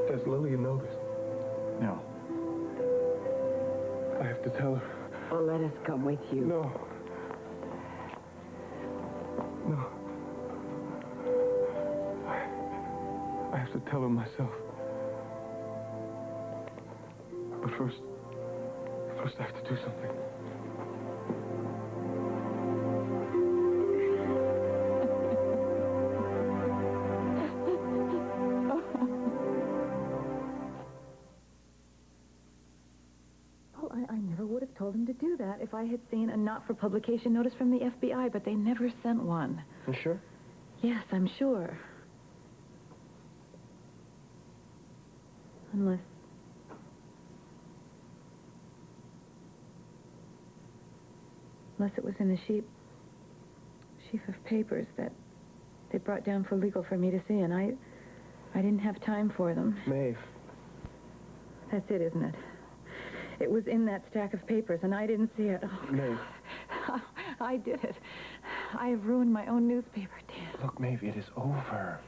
Does Lillian know this? No. I have to tell her. Oh, let us come with you. No. No. I have to tell her myself. But first I have to do something. Oh, I never would have told him to do that if I had seen a not-for-publication notice from the FBI, but they never sent one. You sure? Yes, I'm sure. Unless it was in the sheaf of papers that they brought down for legal for me to see, and I didn't have time for them. Maeve. That's it, isn't it? It was in that stack of papers, and I didn't see it. Oh, Maeve. I did it. I have ruined my own newspaper, Dan. Look, Maeve, it is over.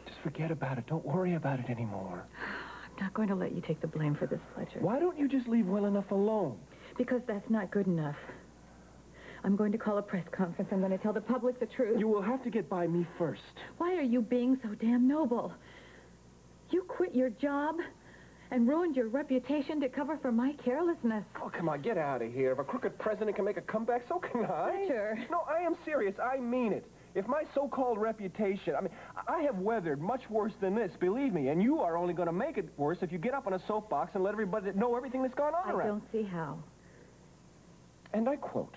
Just forget about it. Don't worry about it anymore. I'm not going to let you take the blame for this, Fletcher. Why don't you just leave well enough alone? Because that's not good enough. I'm going to call a press conference. I'm going to tell the public the truth. You will have to get by me first. Why are you being so damn noble? You quit your job and ruined your reputation to cover for my carelessness. Oh, come on, get out of here. If a crooked president can make a comeback, so can I. Fletcher. No, I am serious. I mean it. If my so-called reputation, I have weathered much worse than this, believe me, and you are only going to make it worse if you get up on a soapbox and let everybody know everything that's gone on I around. don't see how. And I quote,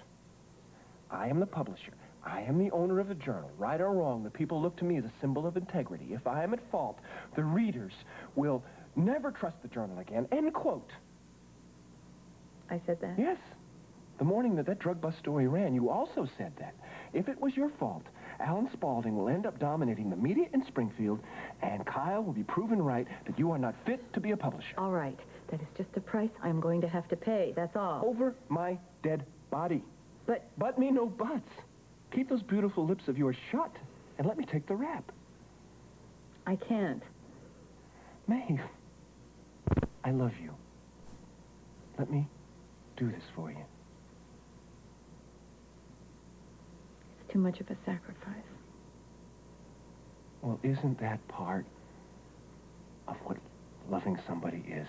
I am the publisher. I am the owner of the journal. Right or wrong, the people look to me as a symbol of integrity. If I am at fault, the readers will never trust the journal again. End quote. I said that? Yes. The morning that drug bust story ran, you also said that. If it was your fault, Alan Spaulding will end up dominating the media in Springfield, and Kyle will be proven right that you are not fit to be a publisher. All right. That is just a price I'm going to have to pay. That's all. Over my dead body. But me no buts. Keep those beautiful lips of yours shut, and let me take the rap. I can't. Maeve, I love you. Let me do this for you. It's too much of a sacrifice. Well, isn't that part of what loving somebody is?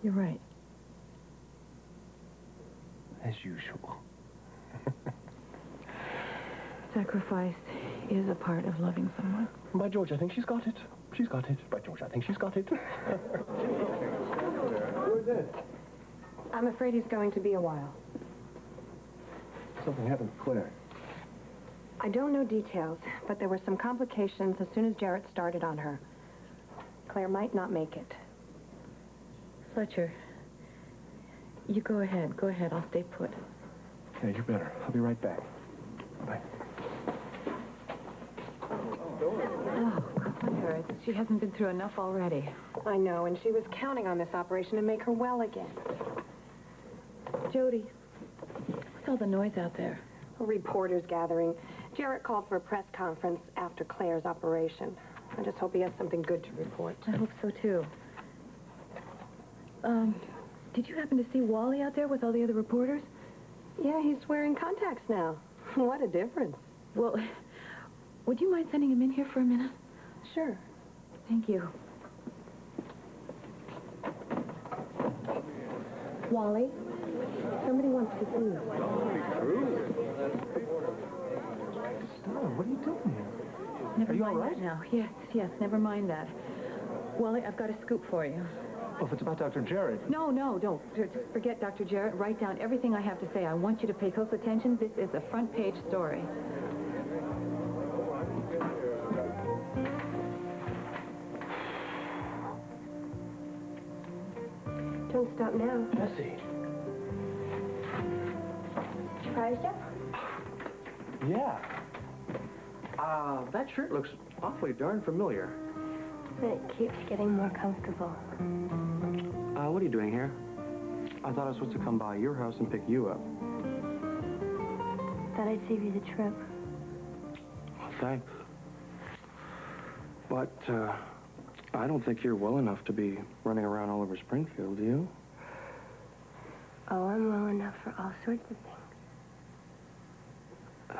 You're right. As usual. Sacrifice is a part of loving someone. By George, I think she's got it. She's got it. By George, I think she's got it. Who is it? I'm afraid he's going to be a while. Something happened to Claire. I don't know details, but there were some complications as soon as Jarrett started on her. Claire might not make it. Fletcher, You go ahead. Go ahead. I'll stay put. Yeah, you better. I'll be right back. Bye. Oh, Claire, she hasn't been through enough already. I know, and she was counting on this operation to make her well again. Jody, what's all the noise out there? A reporters gathering. Jarrett called for a press conference after Claire's operation. I just hope he has something good to report. I hope so, too. Did you happen to see Wally out there with all the other reporters? Yeah, he's wearing contacts now. What a difference. Well, would you mind sending him in here for a minute? Sure. Thank you. Wally, somebody wants to see you. Stella, what are you doing here? Never Are you mind all right? that now. Yes, never mind that. Wally, I've got a scoop for you. Oh, if it's about Dr. Jarrett. No, don't. Just forget Dr. Jarrett. Write down everything I have to say. I want you to pay close attention. This is a front-page story. Don't stop now. Bessie. Surprised you? Yeah. That shirt looks awfully darn familiar. It keeps getting more comfortable. What are you doing here? I thought I was supposed to come by your house and pick you up. Thought I'd save you the trip. Well, thanks. But, I don't think you're well enough to be running around all over Springfield, do you? Oh, I'm well enough for all sorts of things.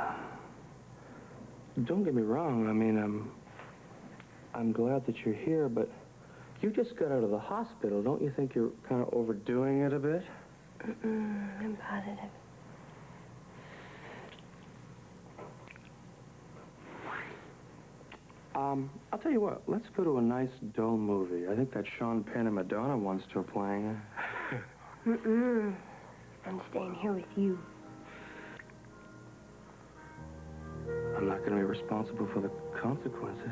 Don't get me wrong. I mean, I'm glad that you're here, but you just got out of the hospital. Don't you think you're kind of overdoing it a bit? I'm positive. I'll tell you what. Let's go to a nice, dull movie. I think that Sean Penn and Madonna ones two are playing. I'm staying here with you. I'm not going to be responsible for the consequences.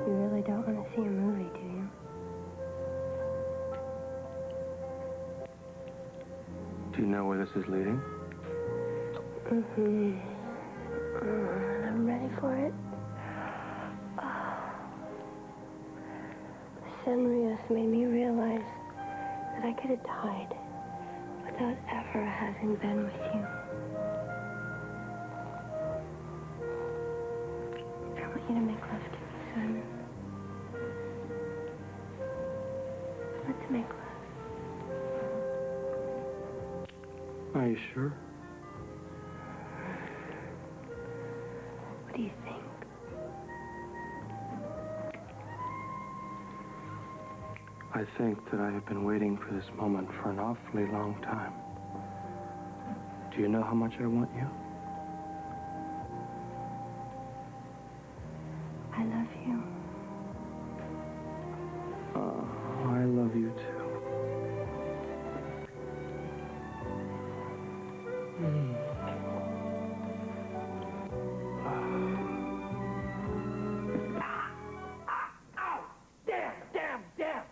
You really don't want to see a movie, do you? Do you know where this is leading? I'm ready for it. Senrios made me realize that I could have died without ever having been with you. I want you to make love to me, Simon. Let's make love. Are you sure? What do you think? I think that I have been waiting for this moment for an awfully long time. Do you know how much I want you? I love you. I love you too. Damn!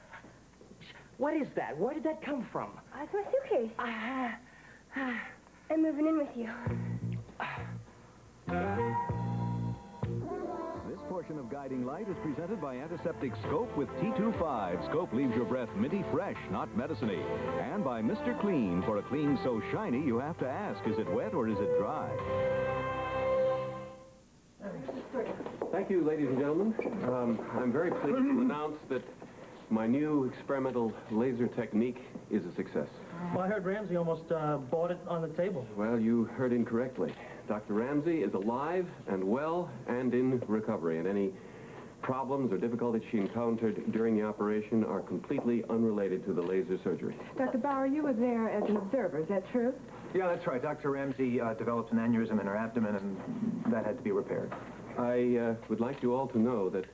What is that? Where did that come from? It's my suitcase. I'm moving in with you. This portion of Guiding Light is presented by Antiseptic Scope with T25. Scope leaves your breath minty fresh, not medicine-y. And by Mr. Clean. For a clean so shiny, you have to ask, is it wet or is it dry? Thank you, ladies and gentlemen. I'm very pleased to announce that my new experimental laser technique is a success. Well, I heard Ramsey almost bought it on the table. Well, you heard incorrectly. Dr. Ramsey is alive and well and in recovery, and any problems or difficulties she encountered during the operation are completely unrelated to the laser surgery. Dr. Bauer, you were there as an observer. Is that true? Yeah, that's right. Dr. Ramsey developed an aneurysm in her abdomen, and that had to be repaired. I would like you all to know that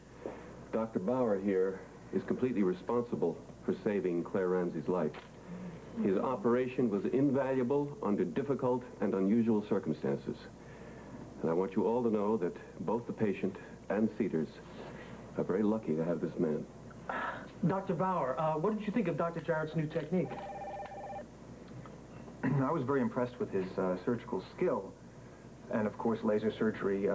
Dr. Bauer here is completely responsible for saving Claire Ramsey's life. His operation was invaluable under difficult and unusual circumstances. And I want you all to know that both the patient and Cedars are very lucky to have this man. Dr. Bauer, what did you think of Dr. Jarrett's new technique? I was very impressed with his surgical skill. And, of course, laser surgery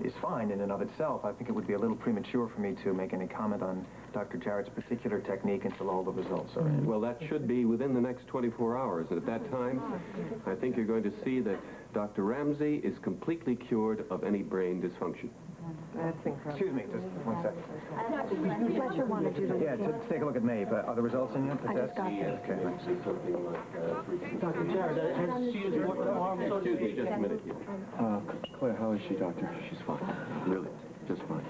is fine in and of itself. I think it would be a little premature for me to make any comment on Dr. Jarrett's particular technique until all the results are in. Well, that should be within the next 24 hours. And at that time, I think you're going to see that Dr. Ramsey is completely cured of any brain dysfunction. That's incredible. Excuse me, just 1 second. Fletcher wanted you to... Yeah, let's take a look at Maeve. Are the results in yet? The I just test? got them. Okay, thanks. Dr. Jarrett, has she used what arm Excuse me just a minute here. Claire, how is she, doctor? She's fine. Really, just fine.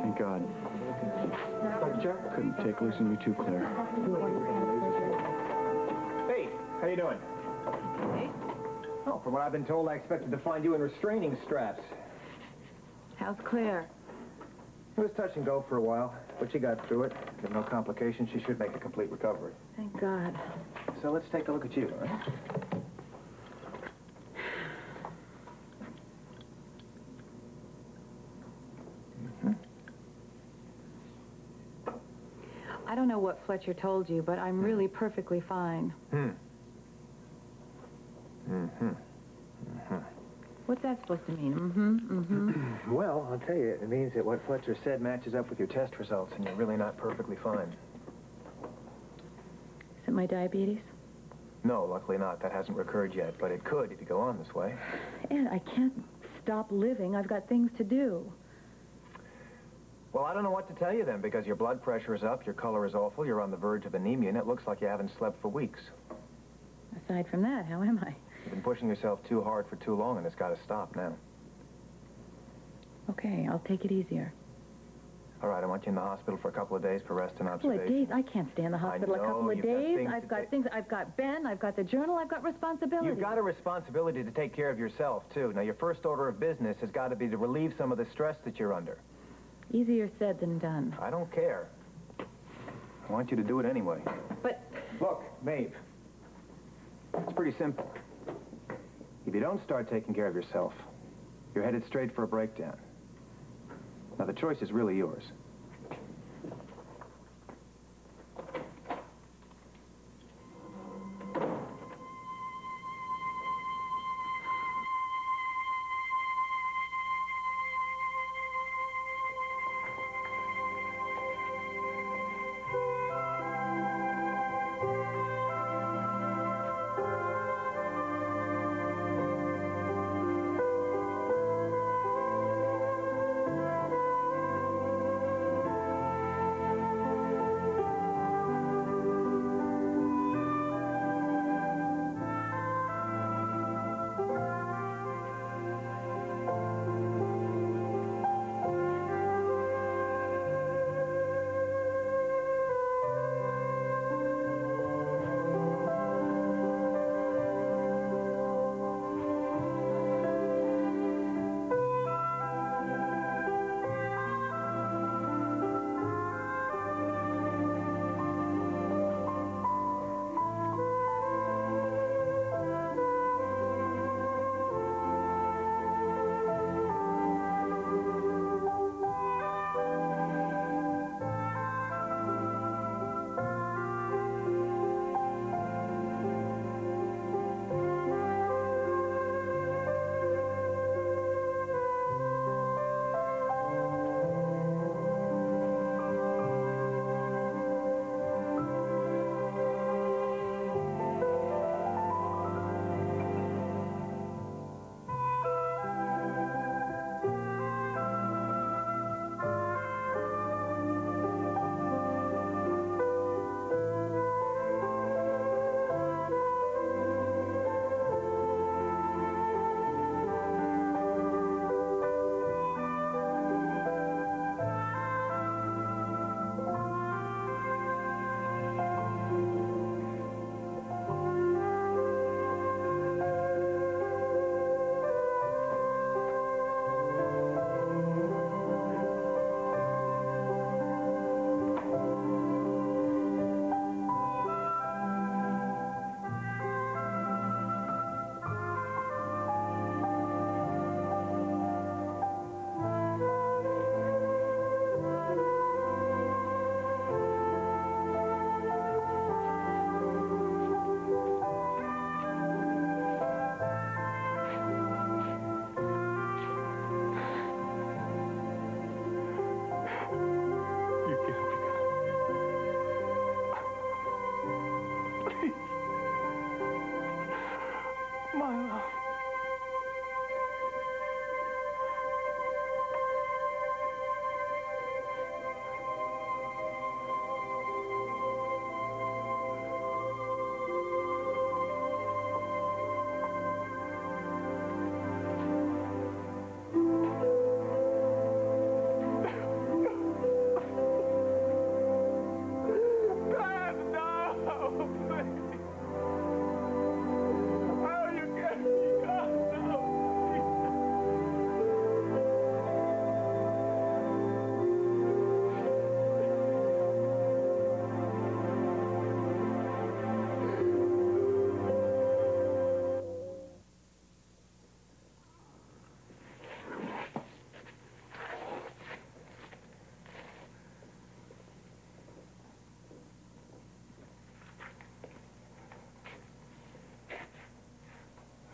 Thank God. Dr. Jarrett? Couldn't take losing you too, Claire. Hey, how you doing? Oh, from what I've been told, I expected to find you in restraining straps. How's Claire? It was touch and go for a while, but she got through it. With no complications, she should make a complete recovery. Thank God. So let's take a look at you, all right? I don't know what Fletcher told you, but I'm really perfectly fine. What's that supposed to mean? Well, I'll tell you, it means that what Fletcher said matches up with your test results, and you're really not perfectly fine. Is it my diabetes? No, luckily not. That hasn't recurred yet, but it could if you go on this way. And I can't stop living. I've got things to do. Well, I don't know what to tell you then, because your blood pressure is up, your color is awful, you're on the verge of anemia, and it looks like you haven't slept for weeks. Aside from that, how am I? You've been pushing yourself too hard for too long, and it's got to stop now. Okay, I'll take it easier. All right, I want you in the hospital for a couple of days for rest and A couple observation. of days? I can't stay in the hospital a know, couple of you've got days. things I've to got take. things. I've got Ben. I've got the journal. I've got responsibilities. You've got a responsibility to take care of yourself, too. Now, your first order of business has got to be to relieve some of the stress that you're under. Easier said than done. I don't care. I want you to do it anyway. But... Look, Maeve. It's pretty simple. If you don't start taking care of yourself, you're headed straight for a breakdown. Now, the choice is really yours.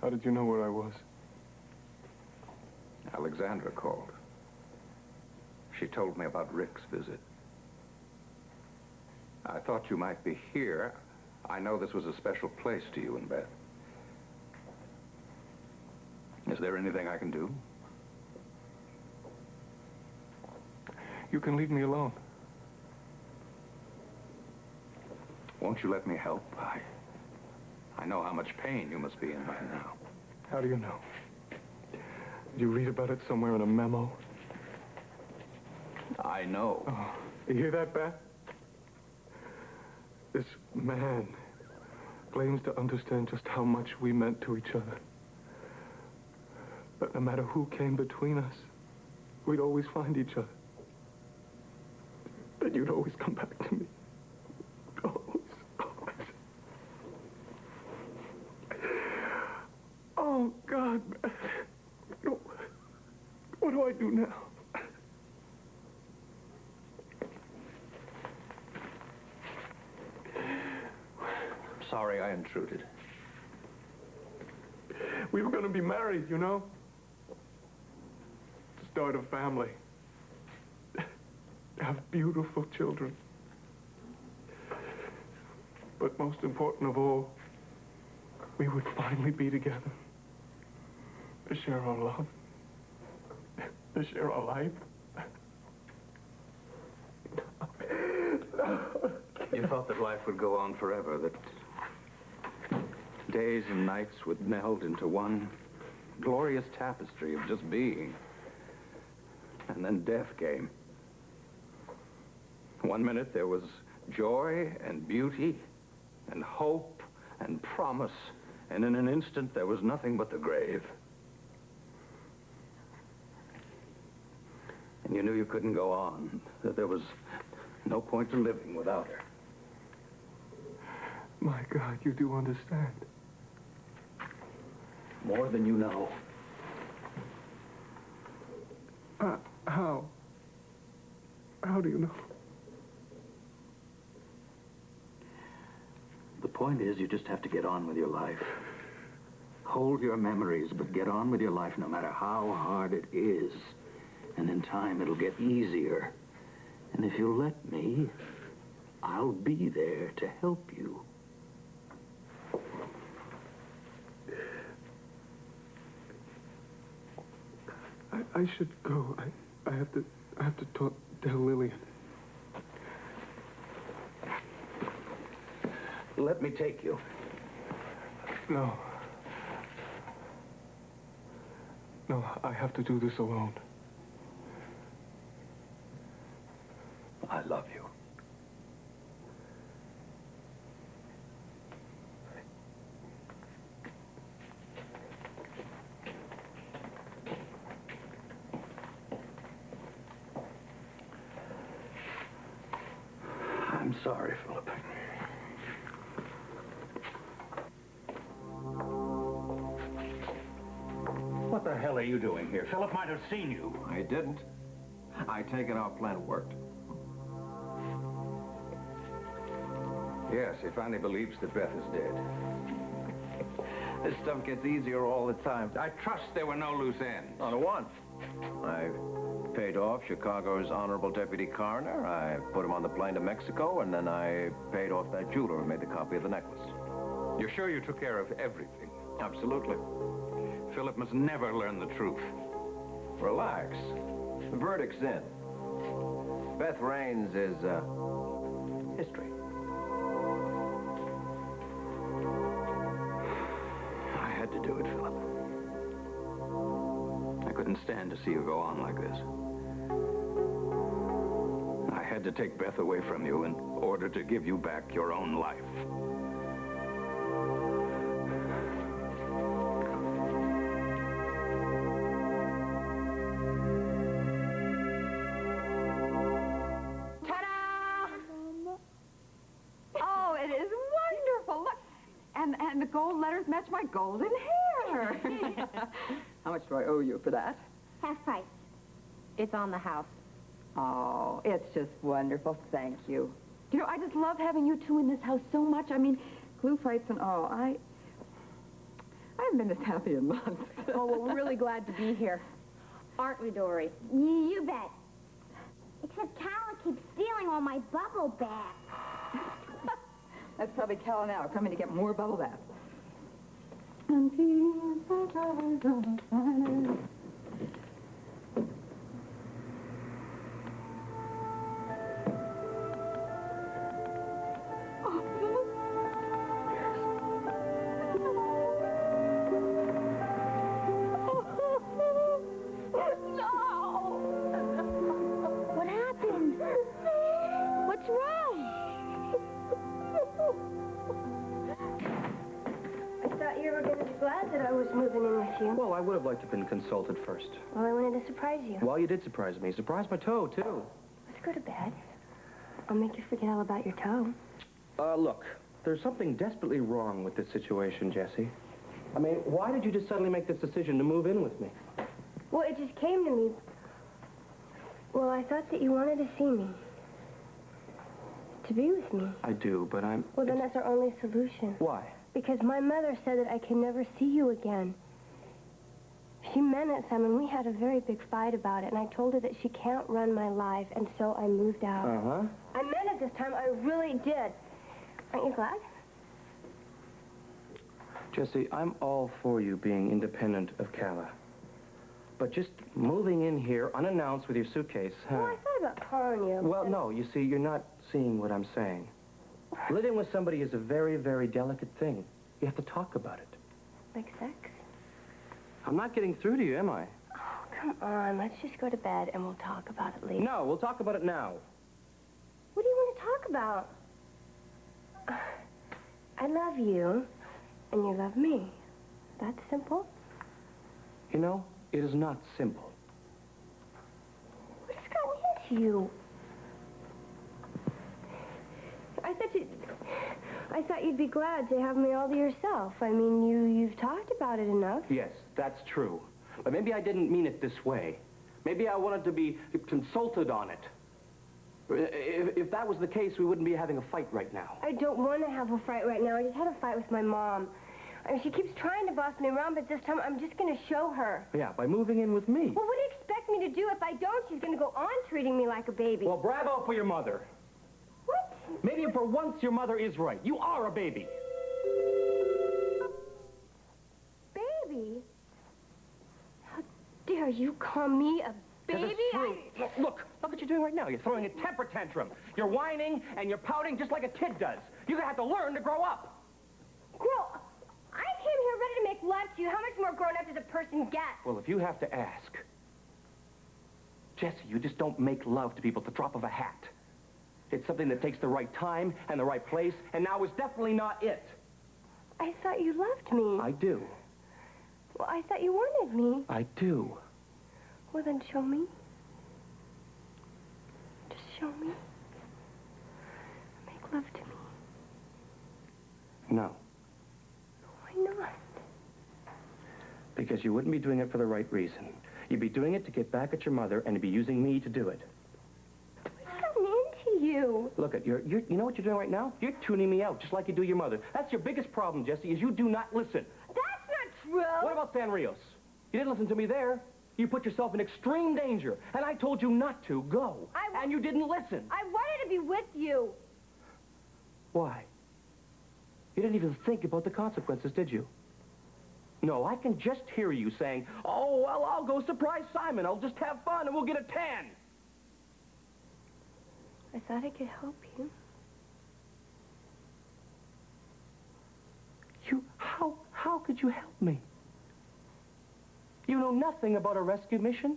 How did you know where I was? Alexandra called. She told me about Rick's visit. I thought you might be here. I know this was a special place to you and Beth. Is there anything I can do? You can leave me alone. Won't you let me help? I know how much pain you must be in by now. How do you know? Did you read about it somewhere in a memo? I know. Oh, you hear that, Beth? This man claims to understand just how much we meant to each other. But no matter who came between us, we'd always find each other. And you'd always come back to me. Always, always. Oh, God, Beth. What do I do now? Sorry I intruded. We were going to be married, you know? Start a family. Have beautiful children. But most important of all, we would finally be together. To share our love. To share our life. You thought that life would go on forever, that days and nights would meld into one glorious tapestry of just being. And then death came. One minute there was joy and beauty and hope and promise, and in an instant there was nothing but the grave. And you knew you couldn't go on, that there was no point to living without her. My God, you do understand. More than you know. How? How do you know? The point is, you just have to get on with your life. Hold your memories, but get on with your life no matter how hard it is. And in time, it'll get easier. And if you'll let me, I'll be there to help you. I should go. I have to tell Lillian. Let me take you. No. No, I have to do this alone. I love you. I'm sorry, Philip. What the hell are you doing here? Philip might have seen you. I didn't. I take it our plan worked. Yes, he finally believes that Beth is dead. This stuff gets easier all the time. I trust there were no loose ends. Not a one. I paid off Chicago's honorable deputy coroner. I put him on the plane to Mexico, and then I paid off that jeweler who made the copy of the necklace. You're sure you took care of everything? Absolutely. Philip must never learn the truth. Relax. The verdict's in. Beth Raines is, history. I had to do it, Philip. I couldn't stand to see you go on like this. I had to take Beth away from you in order to give you back your own life. Oh, it is wonderful. Look. And the gold letters match my golden hair. How much do I owe you for that? Half price. It's on the house. Oh, it's just wonderful. Thank you. You know, I just love having you two in this house so much. I mean, glue fights and all. I haven't been this happy in months. Oh, well, we're really glad to be here. Aren't we, Dory? You bet. Except Cal keeps stealing all my bubble baths. That's probably Cal now, coming to get more bubble baths. What happened? What's wrong? I thought you were going to be glad that I was moving in with you. Well, I would have liked to have been consulted first. Well, I wanted to surprise you. Well, you did surprise me. Surprise my toe, too. Let's go to bed. I'll make you forget all about your toe. Look, there's something desperately wrong with this situation, Jessie. I mean, why did you just suddenly make this decision to move in with me? Well, it just came to me. Well, I thought that you wanted to see me. To be with me. I do, but I'm... Well, then that's our only solution. Why? Because my mother said that I can never see you again. She meant it, Simon. We had a very big fight about it, and I told her that she can't run my life, and so I moved out. Uh-huh. I meant it this time. I really did. Aren't you glad? Jessie, I'm all for you being independent of Calla. But just moving in here unannounced with your suitcase, huh? Well, I thought about calling you. Well, no, you see, you're not seeing what I'm saying. Living with somebody is a very, very delicate thing. You have to talk about it. Like sex? I'm not getting through to you, am I? Oh, come on. Let's just go to bed and we'll talk about it later. No, we'll talk about it now. What do you want to talk about? I love you, and you love me. That's simple. You know, it is not simple. What's gotten into you? I thought you'd be glad to have me all to yourself. I mean, you've talked about it enough. Yes, that's true. But maybe I didn't mean it this way. Maybe I wanted to be consulted on it. If that was the case, we wouldn't be having a fight right now. I don't want to have a fight right now. I just had a fight with my mom. I mean, she keeps trying to boss me around, but this time I'm just going to show her. Yeah, by moving in with me. Well, what do you expect me to do? If I don't, she's going to go on treating me like a baby. Well, bravo for your mother. What? Maybe for once your mother is right. You are a baby. Baby? How dare you call me a baby? That is true. Look what you're doing right now. You're throwing a temper tantrum. You're whining and you're pouting just like a kid does. You're going to have to learn to grow up. Grow? I came here ready to make love to you. How much more grown up does a person get? Well, if you have to ask, Jessie, you just don't make love to people at the drop of a hat. It's something that takes the right time and the right place, and now is definitely not it. I thought you loved me. I do. Well, I thought you wanted me. I do. Well, then show me. Just show me. Make love to me. No. Why not? Because you wouldn't be doing it for the right reason. You'd be doing it to get back at your mother, and you'd be using me to do it. What's gotten into you? Look, you know what you're doing right now? You're tuning me out, just like you do your mother. That's your biggest problem, Jessie, is you do not listen. That's not true. What about San Rios? You didn't listen to me there. You put yourself in extreme danger, and I told you not to go. And you didn't listen. I wanted to be with you. Why? You didn't even think about the consequences, did you? No, I can just hear you saying, oh, well, I'll go surprise Simon. I'll just have fun, and we'll get a tan. I thought I could help you. How could you help me? You know nothing about a rescue mission?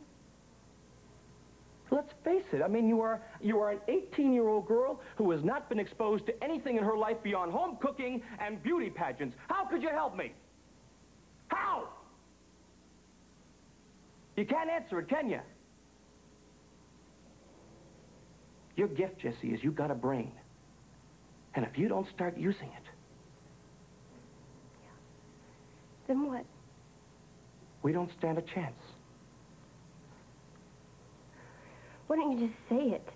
Let's face it, I mean, you are an 18-year-old girl who has not been exposed to anything in her life beyond home cooking and beauty pageants. How could you help me? How? You can't answer it, can you? Your gift, Jessie, is you got a brain. And if you don't start using it... Then what? We don't stand a chance. Why don't you just say it?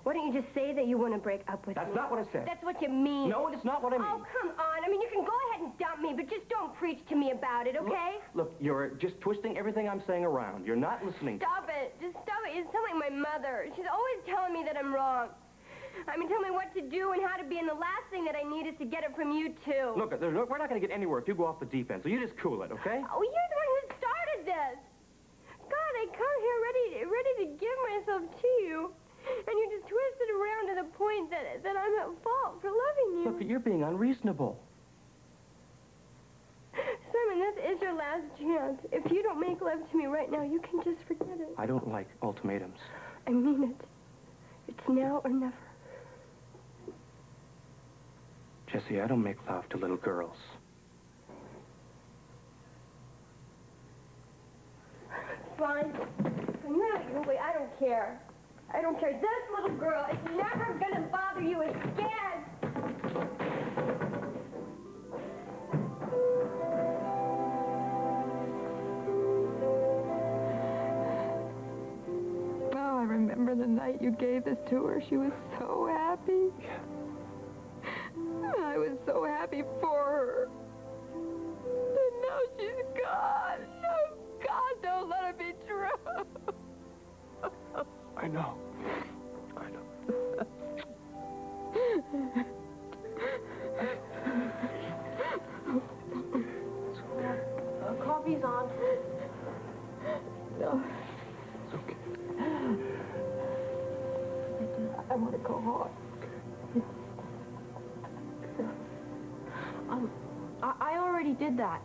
Why don't you just say that you want to break up with me? That's not what I said. That's what you mean. No, it's not what I mean. Oh, come on. I mean, you can go ahead and dump me, but just don't preach to me about it, okay? Look, you're just twisting everything I'm saying around. You're not listening. Stop it. Just stop it. You sound like my mother. She's always telling me that I'm wrong. I mean, tell me what to do and how to be, and the last thing that I need is to get it from you, too. Look, we're not going to get anywhere if you go off the deep end, so you just cool it, okay? Oh, you're the one who started this. God, I come here ready to give myself to you, and you just twist it around to the point that I'm at fault for loving you. Look, you're being unreasonable. Simon, this is your last chance. If you don't make love to me right now, you can just forget it. I don't like ultimatums. I mean it. It's now or never. Jessie, I don't make love to little girls. Fine. When you're out your way, I don't care. I don't care. This little girl is never gonna bother you again. Oh, I remember the night you gave this to her. She was so happy. I was so happy for her. And now she's gone. Oh, God, don't let it be true. I know. Coffee's on. No. It's okay. I want to go home. I already did that.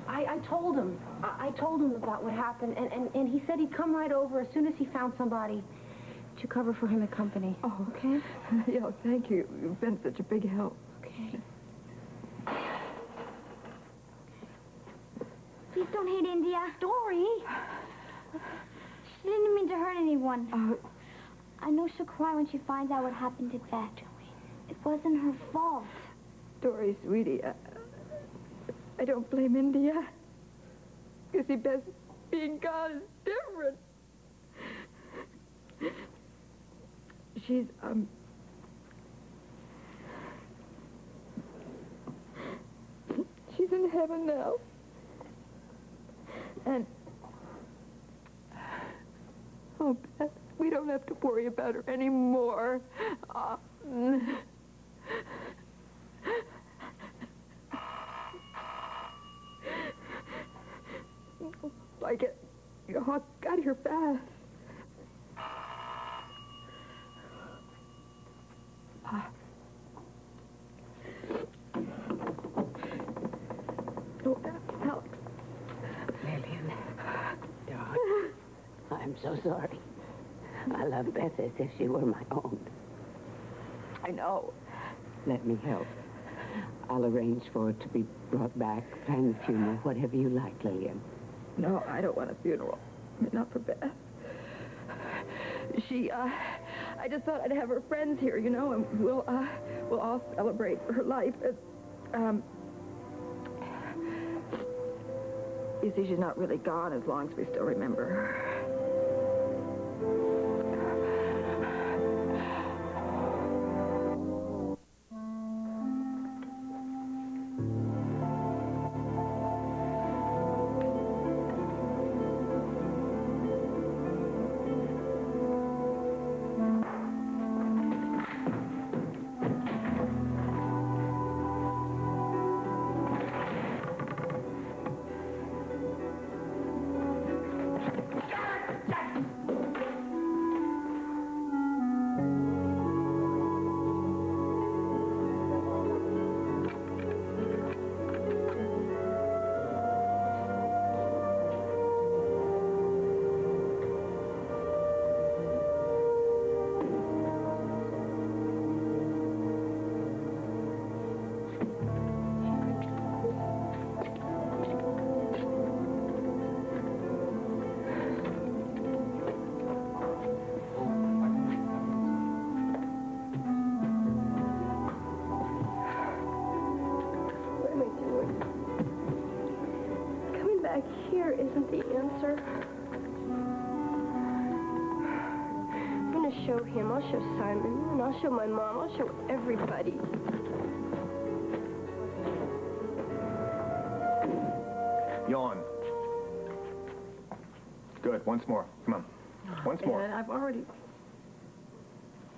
I told him. I told him about what happened, and he said he'd come right over as soon as he found somebody to cover for him at company. Oh, okay. Yeah, thank you. You've been such a big help. Okay. Please don't hate India. Dory! She didn't mean to hurt anyone. I know she'll cry when she finds out what happened at Vet. It wasn't her fault. Dory, sweetie, I don't blame India. You see, Bess being gone is different. She's, she's in heaven now. And, oh, Beth, we don't have to worry about her anymore. I get out of here fast. Oh, Alex. Lillian, darling, I'm so sorry. I love Beth as if she were my own. I know. Let me help. I'll arrange for it to be brought back, plan the funeral, whatever you like, Lillian. No, I don't want a funeral. I mean, not for Beth. I just thought I'd have her friends here, you know, and we'll all celebrate her life. You see, she's not really gone as long as we still remember her. Here isn't the answer. show him, I'll show Simon, and I'll show my mom, I'll show everybody. Yawn. Good. Once more. Come on. Once more. Dad, I've already...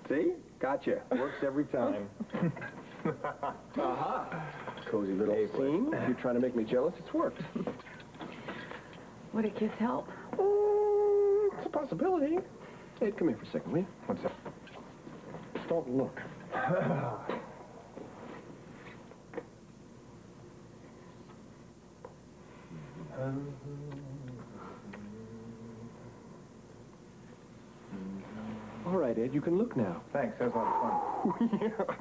See? Gotcha. Works every time. Cozy little scene. If you're trying to make me jealous, it's worked. Would a kiss help? It's a possibility. Hey, come here for a second, will you? What's that? Don't look. All right, Ed, you can look now. Thanks. That was a lot of fun.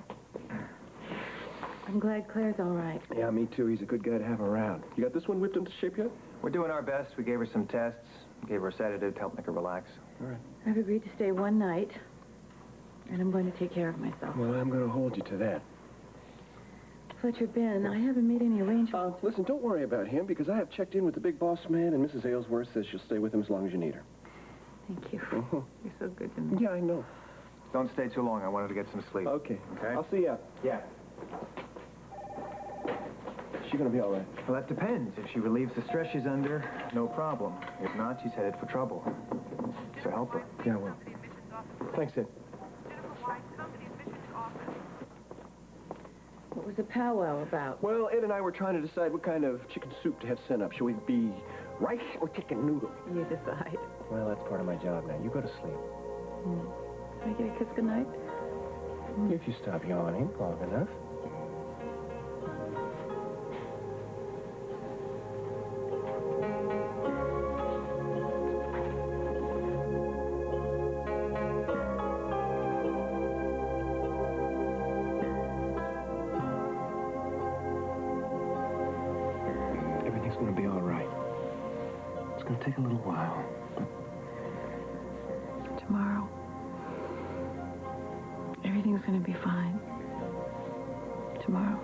I'm glad Claire's all right. Yeah, me too. He's a good guy to have around. You got this one whipped into shape yet? We're doing our best. We gave her some tests, gave her a sedative to help make her relax. All right. I've agreed to stay one night, and I'm going to take care of myself. Well, I'm going to hold you to that. Fletcher, Ben, I haven't made any arrangements. Listen, don't worry about him, because I have checked in with the big boss man, and Mrs. Aylesworth says she'll stay with him as long as you need her. Thank you. You're so good to me. Yeah, I know. Don't stay too long. I wanted to get some sleep. Okay. Okay? I'll see ya. Yeah. Is she going to be all right? Well, that depends. If she relieves the stress she's under, no problem. If not, she's headed for trouble. So help her. Yeah, well. Thanks, Ed. What was the powwow about? Well, Ed and I were trying to decide what kind of chicken soup to have sent up. Should we be rice or chicken noodle? You decide. Well, that's part of my job now. You go to sleep. Can I get a kiss goodnight? If you stop yawning long enough. Everything's going to be all right. It's going to take a little while. Tomorrow. Everything's going to be fine. Tomorrow.